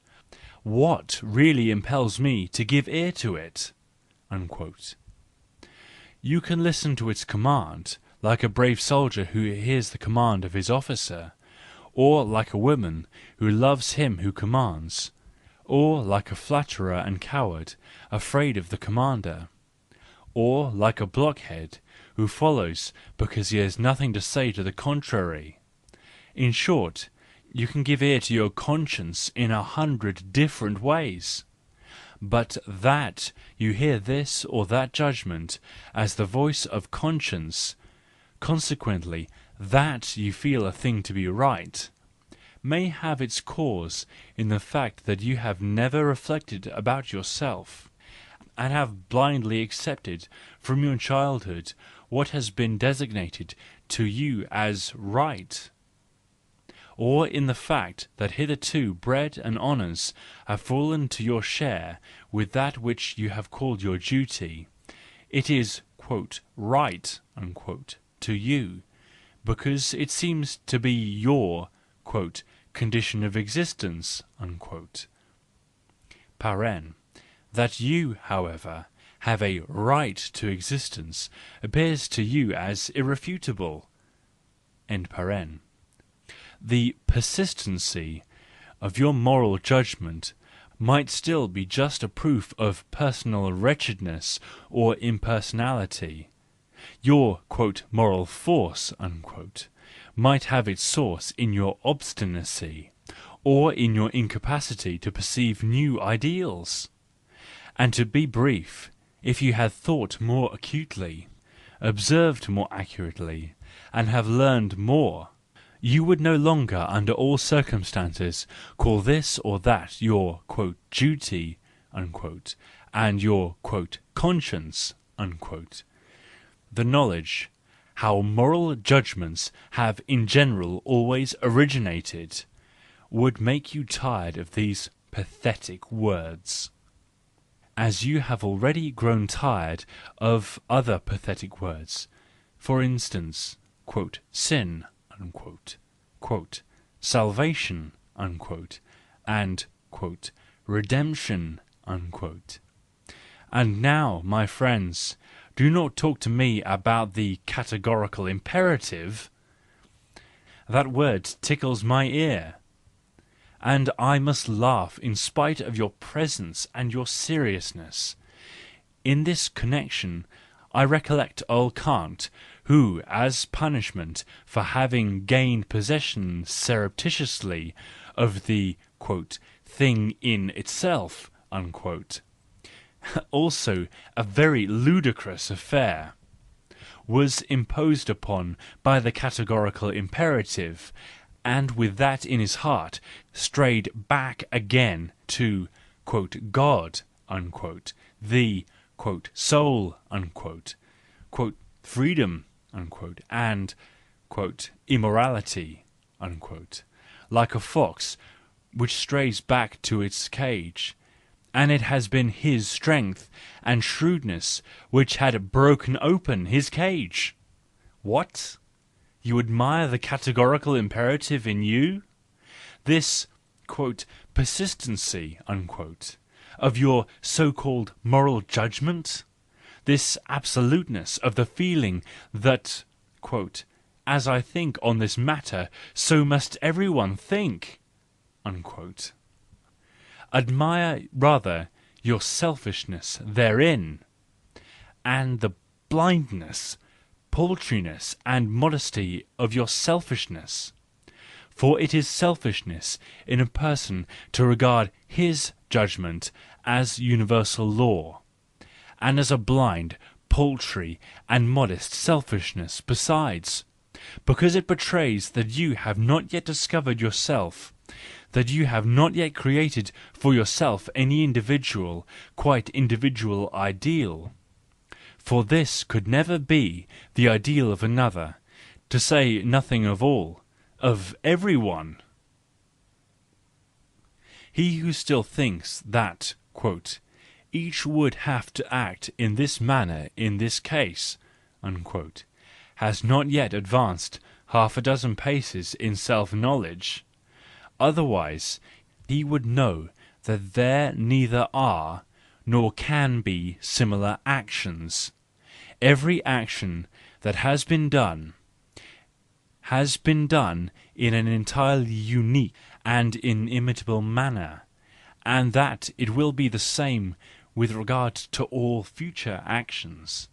what really impels me to give ear to it? Unquote. You can listen to its command, like a brave soldier who hears the command of his officer, or like a woman who loves him who commands, or like a flatterer and coward, afraid of the commander, or like a blockhead who follows because he has nothing to say to the contrary. In short, you can give ear to your conscience in 100 different ways. But that you hear this or that judgment as the voice of conscience, consequently that you feel a thing to be right, may have its cause in the fact that you have never reflected about yourself, and have blindly accepted from your childhood what has been designated to you as right, or in the fact that hitherto bread and honours have fallen to your share with that which you have called your duty. It is, quote, right, unquote, to you, because it seems to be your, quote, condition of existence, unquote. Paren. That you, however, have a right to existence appears to you as irrefutable. End paren. The persistency of your moral judgment might still be just a proof of personal wretchedness or impersonality. Your, quote, moral force, unquote, might have its source in your obstinacy, or in your incapacity to perceive new ideals. And to be brief, if you had thought more acutely, observed more accurately, and have learned more, you would no longer under all circumstances call this or that your, quote, duty, unquote, and your, quote, conscience, unquote. The knowledge, how moral judgments have in general always originated, would make you tired of these pathetic words, as you have already grown tired of other pathetic words, for instance, quote, sin, unquote, quote, salvation, unquote, and, quote, redemption, unquote. And now, my friends, do not talk to me about the categorical imperative. That word tickles my ear, and I must laugh in spite of your presence and your seriousness. In this connection, I recollect old Kant, who, as punishment for having gained possession surreptitiously of the, quote, thing in itself, unquote, also a very ludicrous affair, was imposed upon by the categorical imperative, and with that in his heart strayed back again to, quote, God, unquote, the, quote, soul, unquote, quote, freedom, unquote, and, quote, immorality, unquote, like a fox which strays back to its cage. And it has been his strength and shrewdness which had broken open his cage. What? You admire the categorical imperative in you? This quote, persistency, unquote, of your so-called moral judgment, this absoluteness of the feeling that, quote, as I think on this matter, so must everyone think, unquote. Admire rather your selfishness therein, and the blindness, paltriness, and modesty of your selfishness. For it is selfishness in a person to regard his judgment as universal law, and as a blind, paltry, and modest selfishness besides, because it betrays that you have not yet discovered yourself, that you have not yet created for yourself any individual, quite individual ideal. For this could never be the ideal of another, to say nothing of all, of everyone. He who still thinks that, quote, each would have to act in this manner in this case, unquote, has not yet advanced half a dozen paces in self-knowledge. Otherwise, he would know that there neither are nor can be similar actions. Every action that has been done in an entirely unique and inimitable manner, and that it will be the same with regard to all future actions,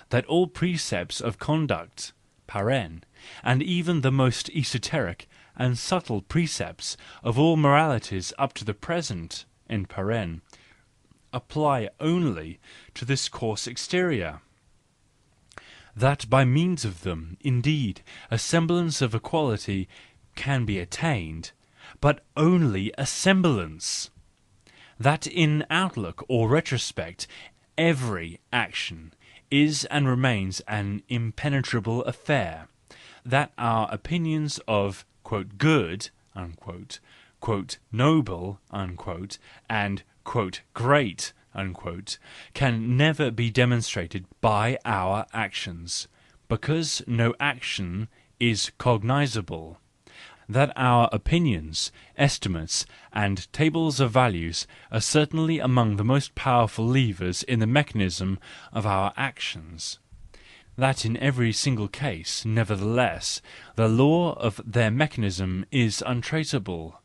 that all precepts of conduct, and even the most esoteric and subtle precepts of all moralities up to the present, apply only to this coarse exterior. That by means of them, indeed, a semblance of equality can be attained, but only a semblance. That in outlook or retrospect every action is and remains an impenetrable affair, that our opinions of quote, good, unquote, quote, noble, unquote, and quote, great, unquote, can never be demonstrated by our actions, because no action is cognizable. That our opinions, estimates, and tables of values are certainly among the most powerful levers in the mechanism of our actions. That in every single case, nevertheless, the law of their mechanism is untraceable.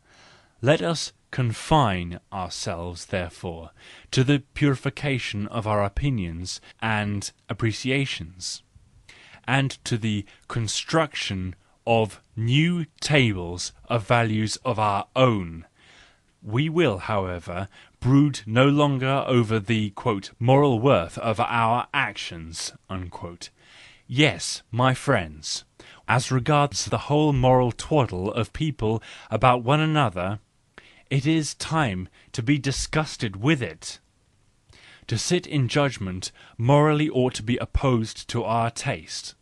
Let us confine ourselves, therefore, to the purification of our opinions and appreciations, and to the construction of new tables of values of our own. We will, however, brood no longer over the quote, moral worth of our actions, unquote. Yes, my friends, as regards the whole moral twaddle of people about one another, it is time to be disgusted with it. To sit in judgment morally ought to be opposed to our taste.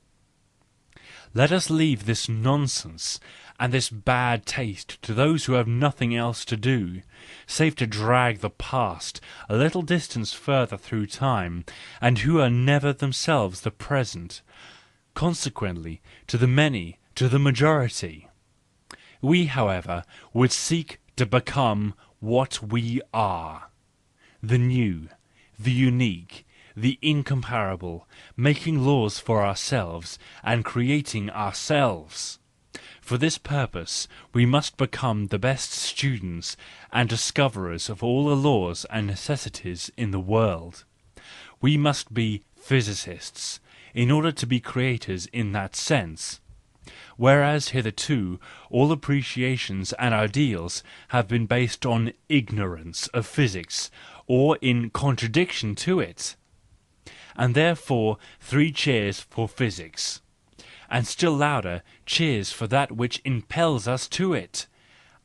Let us leave this nonsense and this bad taste to those who have nothing else to do, save to drag the past a little distance further through time, and who are never themselves the present, consequently to the many, to the majority. We, however, would seek to become what we are, the new, the unique, the incomparable, making laws for ourselves and creating ourselves. For this purpose we must become the best students and discoverers of all the laws and necessities in the world. We must be physicists, in order to be creators in that sense. Whereas hitherto all appreciations and ideals have been based on ignorance of physics, or in contradiction to it. And therefore 3 cheers for physics, and still louder cheers for that which impels us to it,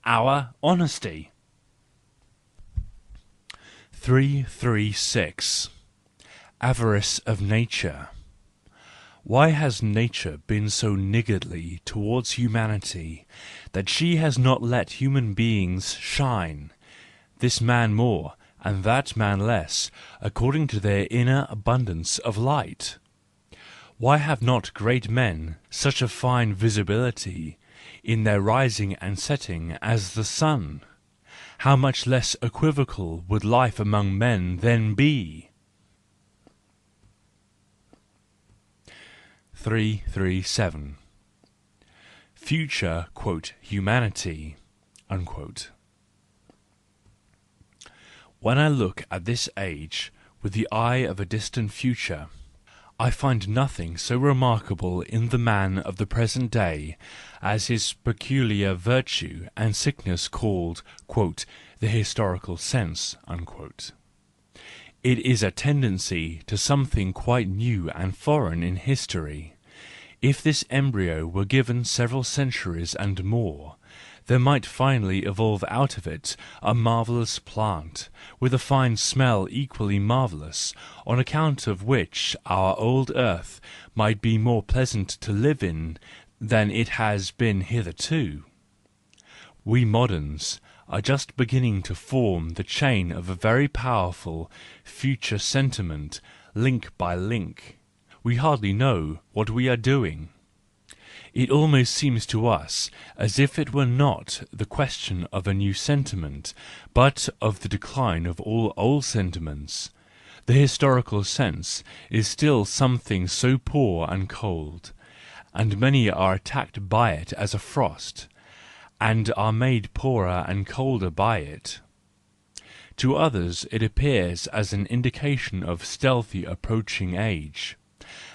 our honesty. 336. Avarice of Nature. Why has nature been so niggardly towards humanity, that she has not let human beings shine, this man more, and that man less, according to their inner abundance of light? Why have not great men such a fine visibility in their rising and setting as the sun? how much less equivocal would life among men then be! 337. Future, humanity. When I look at this age with the eye of a distant future, I find nothing so remarkable in the man of the present day as his peculiar virtue and sickness called "the historical sense." It is a tendency to something quite new and foreign in history. If this embryo were given several centuries and more, there might finally evolve out of it a marvellous plant, with a fine smell equally marvellous, on account of which our old earth might be more pleasant to live in than it has been hitherto. We moderns are just beginning to form the chain of a very powerful future sentiment, link by link. We hardly know what we are doing. It almost seems to us as if it were not the question of a new sentiment, but of the decline of all old sentiments. The historical sense is still something so poor and cold, and many are attacked by it as a frost, and are made poorer and colder by it. To others it appears as an indication of stealthy approaching age,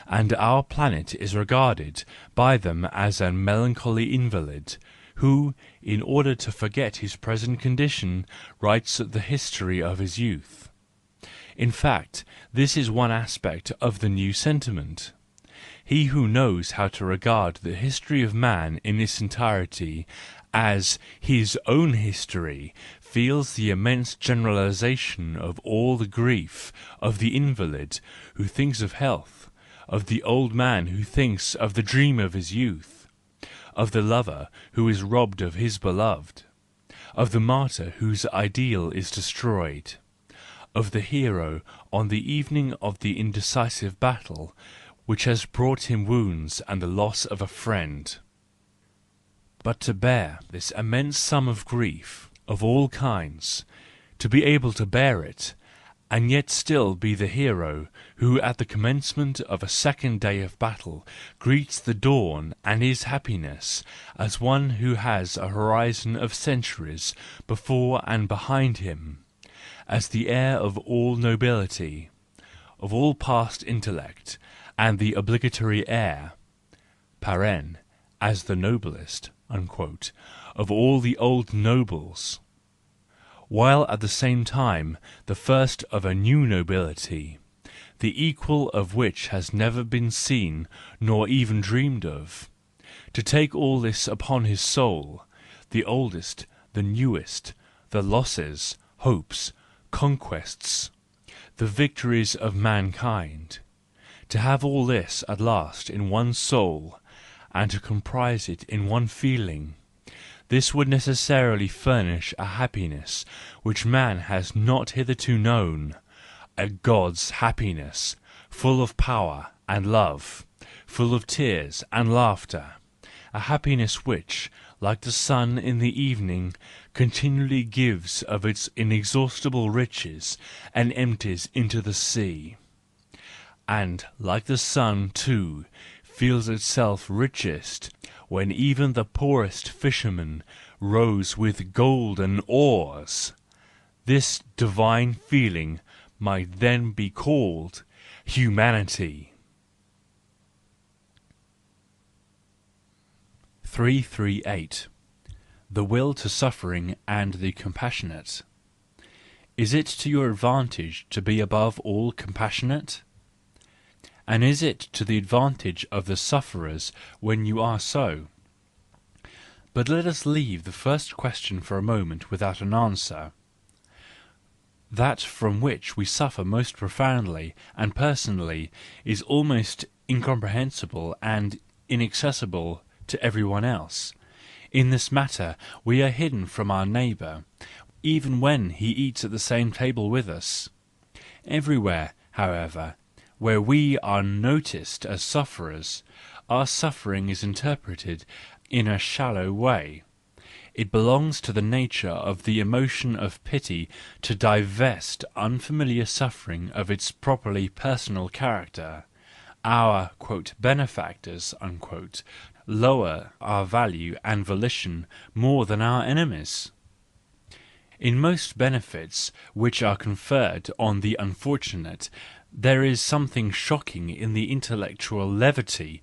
and our planet is regarded by them as a melancholy invalid, who, in order to forget his present condition, writes the history of his youth. In fact, this is one aspect of the new sentiment. He who knows how to regard the history of man in its entirety as his own history feels the immense generalisation of all the grief of the invalid who thinks of health, of the old man who thinks of the dream of his youth, of the lover who is robbed of his beloved, of the martyr whose ideal is destroyed, of the hero on the evening of the indecisive battle which has brought him wounds and the loss of a friend. But to bear this immense sum of grief of all kinds, to be able to bear it, and yet still be the hero who at the commencement of a second day of battle greets the dawn and his happiness as one who has a horizon of centuries before and behind him, as the heir of all nobility, of all past intellect, and the obligatory heir (as the noblest) of all the old nobles, while at the same time the first of a new nobility, the equal of which has never been seen nor even dreamed of, to take all this upon his soul, the oldest, the newest, the losses, hopes, conquests, the victories of mankind, to have all this at last in one soul, and to comprise it in one feeling. This would necessarily furnish a happiness which man has not hitherto known, a God's happiness, full of power and love, full of tears and laughter, a happiness which, like the sun in the evening, continually gives of its inexhaustible riches and empties into the sea, and, like the sun, too, feels itself richest when even the poorest fisherman rows with golden oars. This divine feeling might then be called humanity. 338. The will to suffering and the compassionate. Is it to your advantage to be above all compassionate? And is it to the advantage of the sufferers when you are so? But let us leave the first question for a moment without an answer. That from which we suffer most profoundly and personally is almost incomprehensible and inaccessible to everyone else. In this matter we are hidden from our neighbour, even when he eats at the same table with us. Everywhere, however, where we are noticed as sufferers, our suffering is interpreted in a shallow way. It belongs to the nature of the emotion of pity to divest unfamiliar suffering of its properly personal character. Our "benefactors" lower our value and volition more than our enemies. In most benefits which are conferred on the unfortunate, there is something shocking in the intellectual levity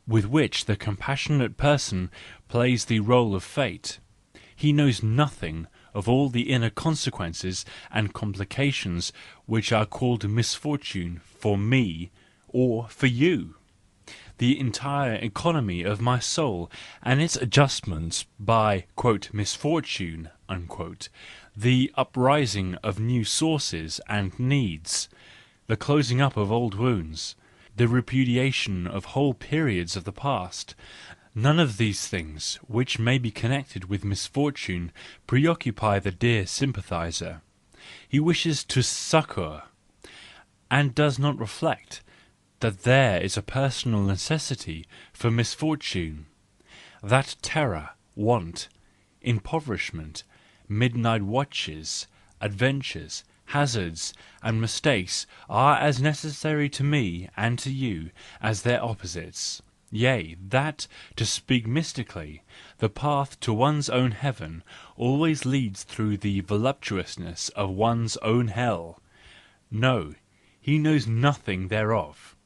with which the compassionate person plays the role of fate. He knows nothing of all the inner consequences and complications which are called misfortune for me or for you. The entire economy of my soul and its adjustments by "misfortune," the uprising of new sources and needs, the closing up of old wounds, the repudiation of whole periods of the past, none of these things which may be connected with misfortune preoccupy the dear sympathiser. He wishes to succour, and does not reflect that there is a personal necessity for misfortune, that terror, want, impoverishment, midnight watches, adventures, hazards, and mistakes are as necessary to me and to you as their opposites. Yea, that, to speak mystically, the path to one's own heaven always leads through the voluptuousness of one's own hell. No, he knows nothing thereof.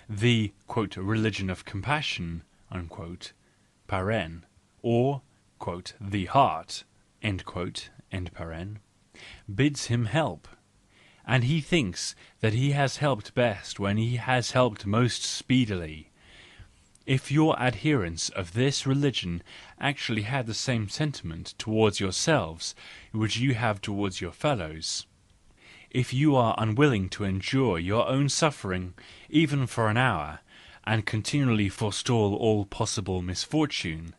The "religion of compassion" (paren), or "the heart" bids him help, and he thinks that he has helped best when he has helped most speedily. If your adherents of this religion actually had the same sentiment towards yourselves which you have towards your fellows, if you are unwilling to endure your own suffering even for an hour, and continually forestall all possible misfortune,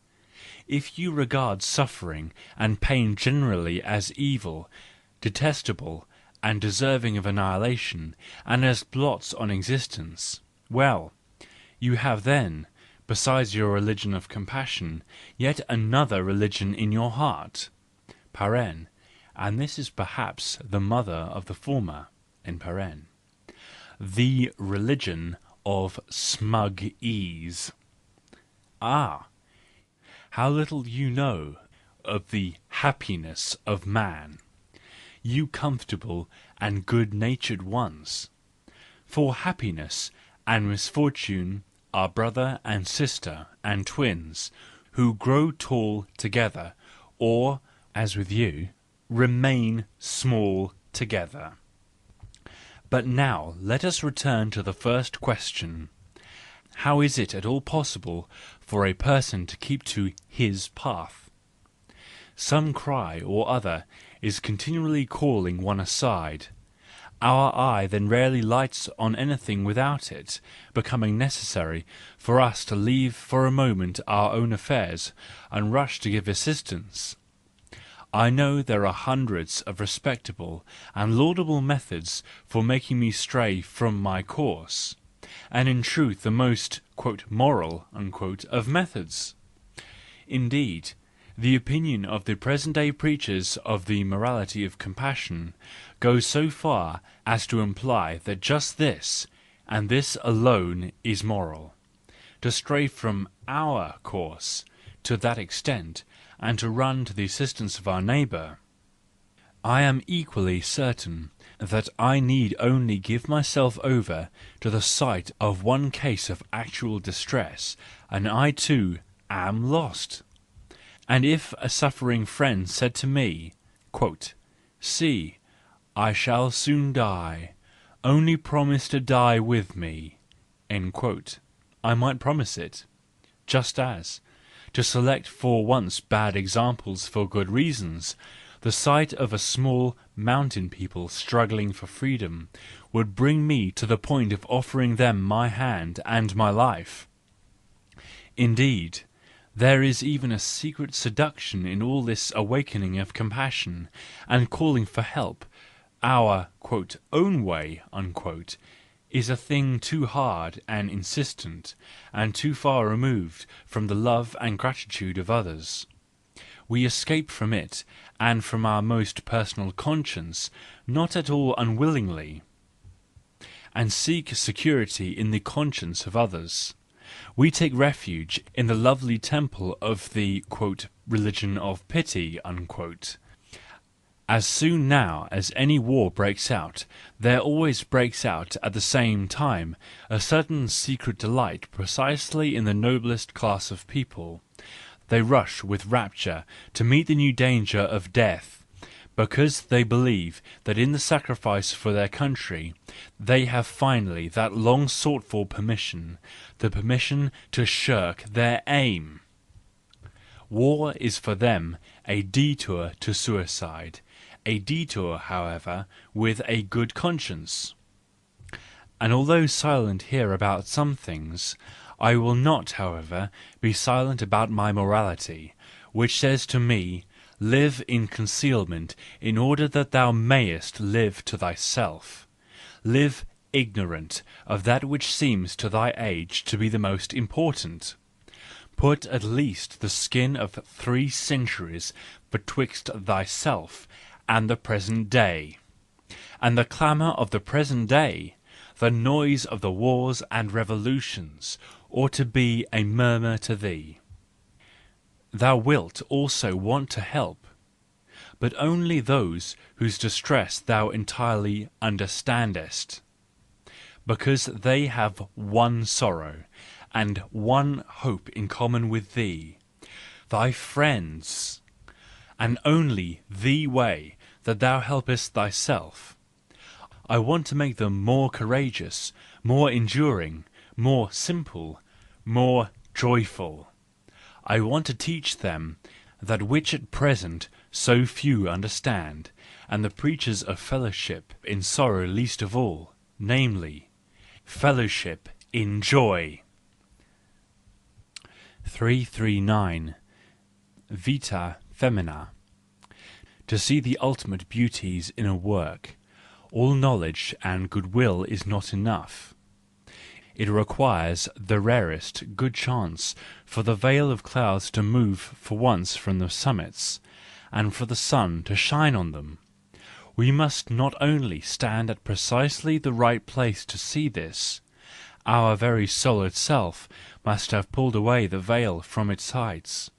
if you regard suffering and pain generally as evil, detestable, and deserving of annihilation, and as blots on existence, well, you have then, besides your religion of compassion, yet another religion in your heart, (paren), and this is perhaps the mother of the former, the religion of smug ease. Ah, how little you know of the happiness of man, you comfortable and good-natured ones! For happiness and misfortune are brother and sister and twins, who grow tall together, or, as with you, remain small together. But now let us return to the first question. How is it at all possible for a person to keep to his path? Some cry or other is continually calling one aside. Our eye then rarely lights on anything without it becoming necessary for us to leave for a moment our own affairs and rush to give assistance. I know there are hundreds of respectable and laudable methods for making me stray from my course, and in truth the most "moral" of methods. Indeed, the opinion of the present-day preachers of the morality of compassion goes so far as to imply that just this, and this alone, is moral. To stray from our course to that extent, and to run to the assistance of our neighbour. I am equally certain that I need only give myself over to the sight of one case of actual distress, and I too am lost. And if a suffering friend said to me, "See, I shall soon die, only promise to die with me," I might promise it, just as, to select for once bad examples for good reasons, the sight of a small mountain people struggling for freedom would bring me to the point of offering them my hand and my life. Indeed, there is even a secret seduction in all this awakening of compassion and calling for help. Our "own way" is a thing too hard and insistent, and too far removed from the love and gratitude of others. we escape from it and from our most personal conscience, not at all unwillingly, and seek security in the conscience of others. We take refuge in the lovely temple of the "religion of pity." As soon now as any war breaks out, there always breaks out at the same time a certain secret delight precisely in the noblest class of people. They rush with rapture to meet the new danger of death, because they believe that in the sacrifice for their country they have finally that long sought for permission, the permission to shirk their aim. War is for them a detour to suicide, a detour, however, with a good conscience. And although silent here about some things, I will not, however, be silent about my morality, which says to me, live in concealment in order that thou mayest live to thyself. Live ignorant of that which seems to thy age to be the most important. Put at least the skin of 3 centuries betwixt thyself and the present day, and the clamour of the present day, the noise of the wars and revolutions, ought to be a murmur to thee. Thou wilt also want to help, but only those whose distress thou entirely understandest, because they have one sorrow and one hope in common with thee, thy friends, and only the way that thou helpest thyself. I want to make them more courageous, more enduring, more simple, more joyful. I want to teach them that which at present so few understand, and the preachers of fellowship in sorrow least of all, namely, fellowship in joy. 339. Vita Femina. To see the ultimate beauties in a work, all knowledge and goodwill is not enough. It requires the rarest good chance for the veil of clouds to move for once from the summits, and for the sun to shine on them. We must not only stand at precisely the right place to see this, our very soul itself must have pulled away the veil from its heights,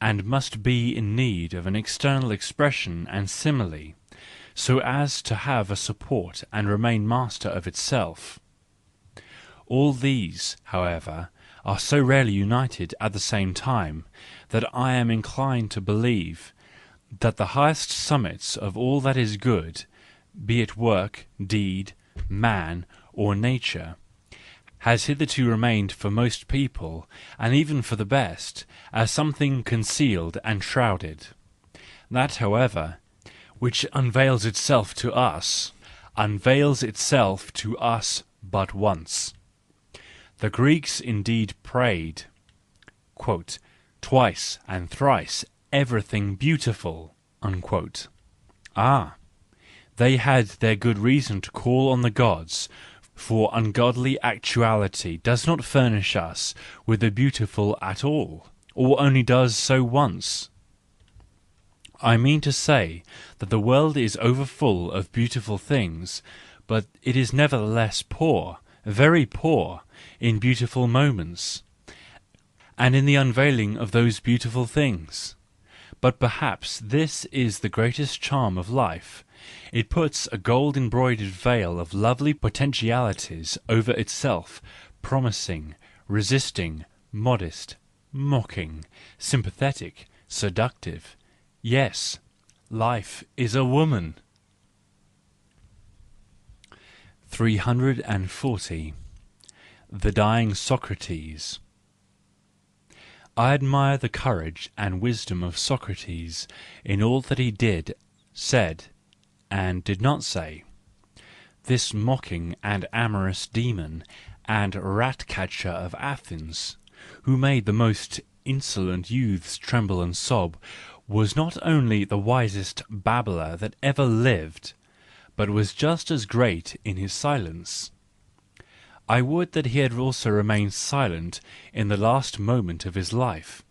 and must be in need of an external expression and simile, so as to have a support and remain master of itself. All these, however, are so rarely united at the same time, that I am inclined to believe that the highest summits of all that is good, be it work, deed, man, or nature, has hitherto remained for most people, and even for the best, as something concealed and shrouded. That, however, which unveils itself to us but once. The Greeks indeed prayed, "twice and thrice everything beautiful." Ah, they had their good reason to call on the gods, for ungodly actuality does not furnish us with the beautiful at all, or only does so once. I mean to say that the world is overfull of beautiful things, but it is nevertheless poor, very poor, in beautiful moments, and in the unveiling of those beautiful things. But perhaps this is the greatest charm of life. It puts a gold-embroidered veil of lovely potentialities over itself, promising, resisting, modest, mocking, sympathetic, seductive. Yes, life is a woman. 340. The Dying Socrates. I admire the courage and wisdom of Socrates in all that he did, said, and did not say. This mocking and amorous demon and rat-catcher of Athens, who made the most insolent youths tremble and sob, was not only the wisest babbler that ever lived, but was just as great in his silence. I would that he had also remained silent in the last moment of his life.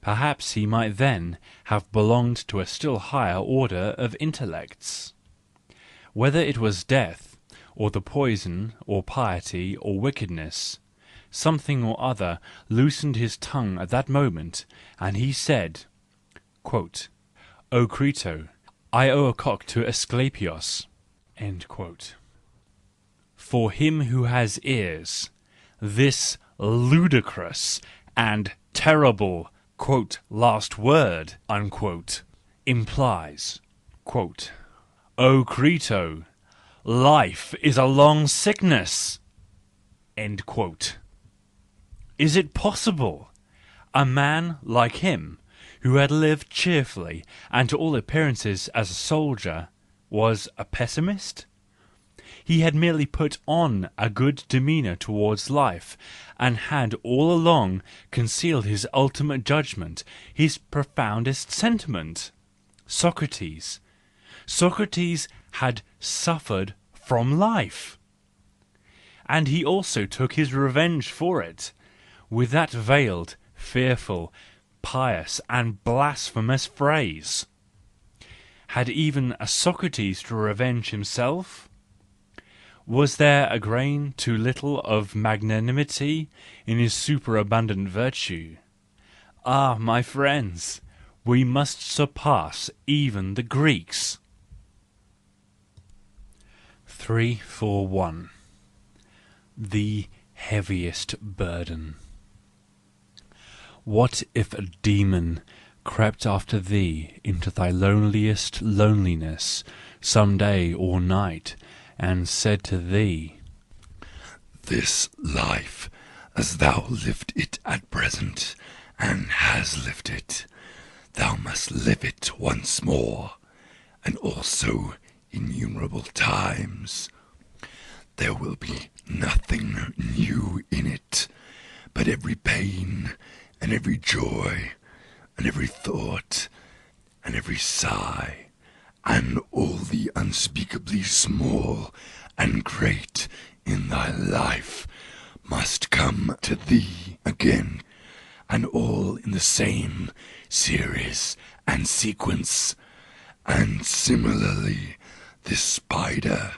Perhaps he might then have belonged to a still higher order of intellects. Whether it was death, or the poison, or piety, or wickedness, something or other loosened his tongue at that moment, and he said, quote, "O Crito, I owe a cock to Asclepios." For him who has ears, this ludicrous and terrible "last word" implies, quote, "O Crito, life is a long sickness." Is it possible? A man like him, who had lived cheerfully and to all appearances as a soldier, was a pessimist? He had merely put on a good demeanour towards life, and had all along concealed his ultimate judgment, his profoundest sentiment. Socrates had suffered from life, and he also took his revenge for it, with that veiled, fearful, pious and blasphemous phrase. Had even a Socrates to revenge himself? Was there a grain too little of magnanimity in his superabundant virtue? Ah, my friends, we must surpass even the Greeks. 341. The heaviest burden. What if a demon crept after thee into thy loneliest loneliness some day or night, and said to thee, "This life, as thou lived it at present, and has lived it, thou must live it once more, and also innumerable times. There will be nothing new in it, but every pain, and every joy, and every thought, and every sigh, and all the unspeakably small and great in thy life must come to thee again, and all in the same series and sequence. And similarly, this spider,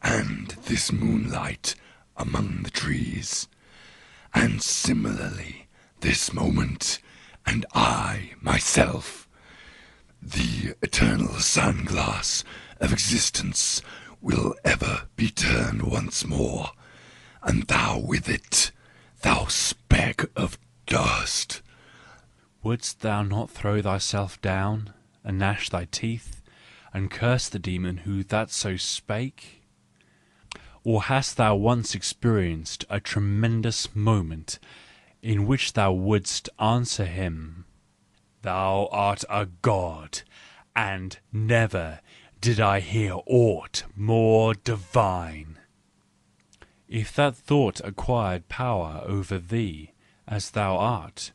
and this moonlight among the trees, and similarly this moment, and I myself, the eternal sunglass of existence, will ever be turned once more, and thou with it, thou speck of dust. Wouldst thou not throw thyself down, and gnash thy teeth, and curse the demon who that so spake? Or hast thou once experienced a tremendous moment in which thou wouldst answer him, "Thou art a god, and never did I hear aught more divine"? If that thought acquired power over thee as thou art,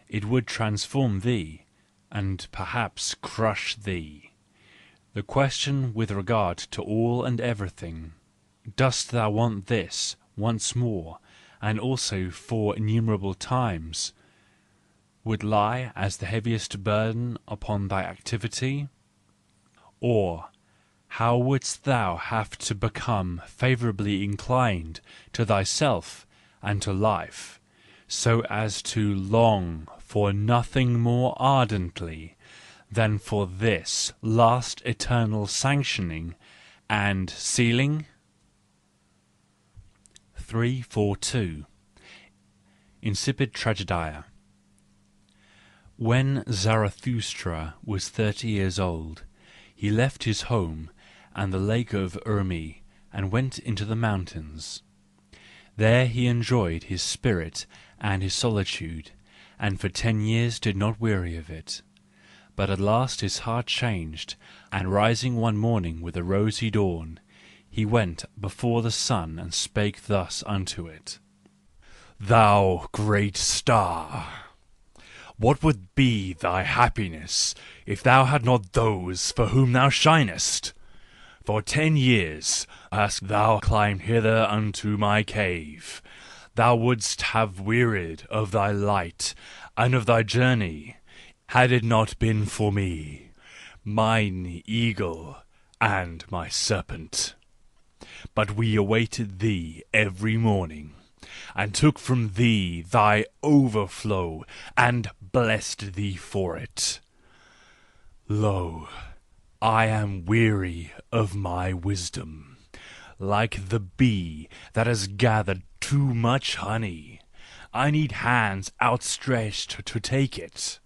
it would transform thee, and perhaps crush thee. The question with regard to all and everything, dost thou want this once more, and also for innumerable times, would lie as the heaviest burden upon thy activity? Or how wouldst thou have to become favourably inclined to thyself and to life, so as to long for nothing more ardently than for this last eternal sanctioning and sealing? 342. Insipid Tragedy. When Zarathustra was 30 years old, he left his home and the lake of Urmi, and went into the mountains. There he enjoyed his spirit and his solitude, and for 10 years did not weary of it. But at last his heart changed, and rising one morning with a rosy dawn, he went before the sun and spake thus unto it: "Thou great star! What would be thy happiness if thou had not those for whom thou shinest? For 10 years hast thou climbed hither unto my cave. thou wouldst have wearied of thy light and of thy journey, had it not been for me, mine eagle and my serpent. But we awaited thee every morning, and took from thee thy overflow, and blessed thee for it. Lo, I am weary of my wisdom, like the bee that has gathered too much honey. I need hands outstretched to take it.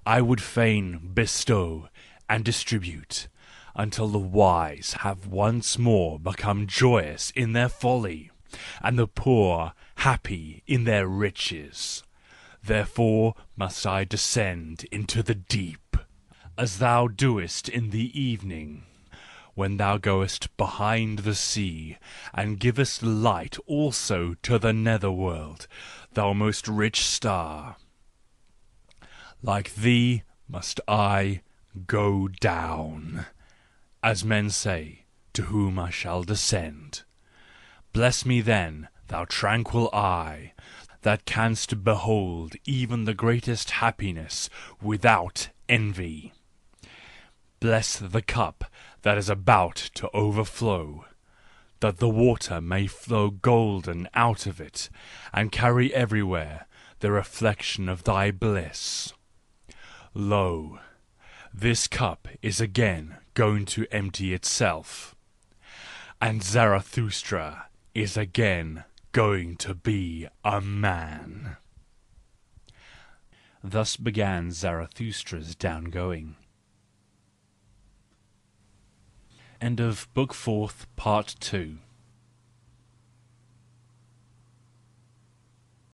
I would fain bestow and distribute, until the wise have once more become joyous in their folly, and the poor happy in their riches. Therefore must I descend into the deep, as thou doest in the evening, when thou goest behind the sea, and givest light also to the netherworld, thou most rich star. Like thee must I go down, as men say, to whom I shall descend. Bless me then, thou tranquil eye, that canst behold even the greatest happiness without envy. Bless the cup that is about to overflow, that the water may flow golden out of it, and carry everywhere the reflection of thy bliss. Lo, this cup is again going to empty itself, and Zarathustra is again going to be a man. Thus began Zarathustra's downgoing. End of Book 4th, Part 2.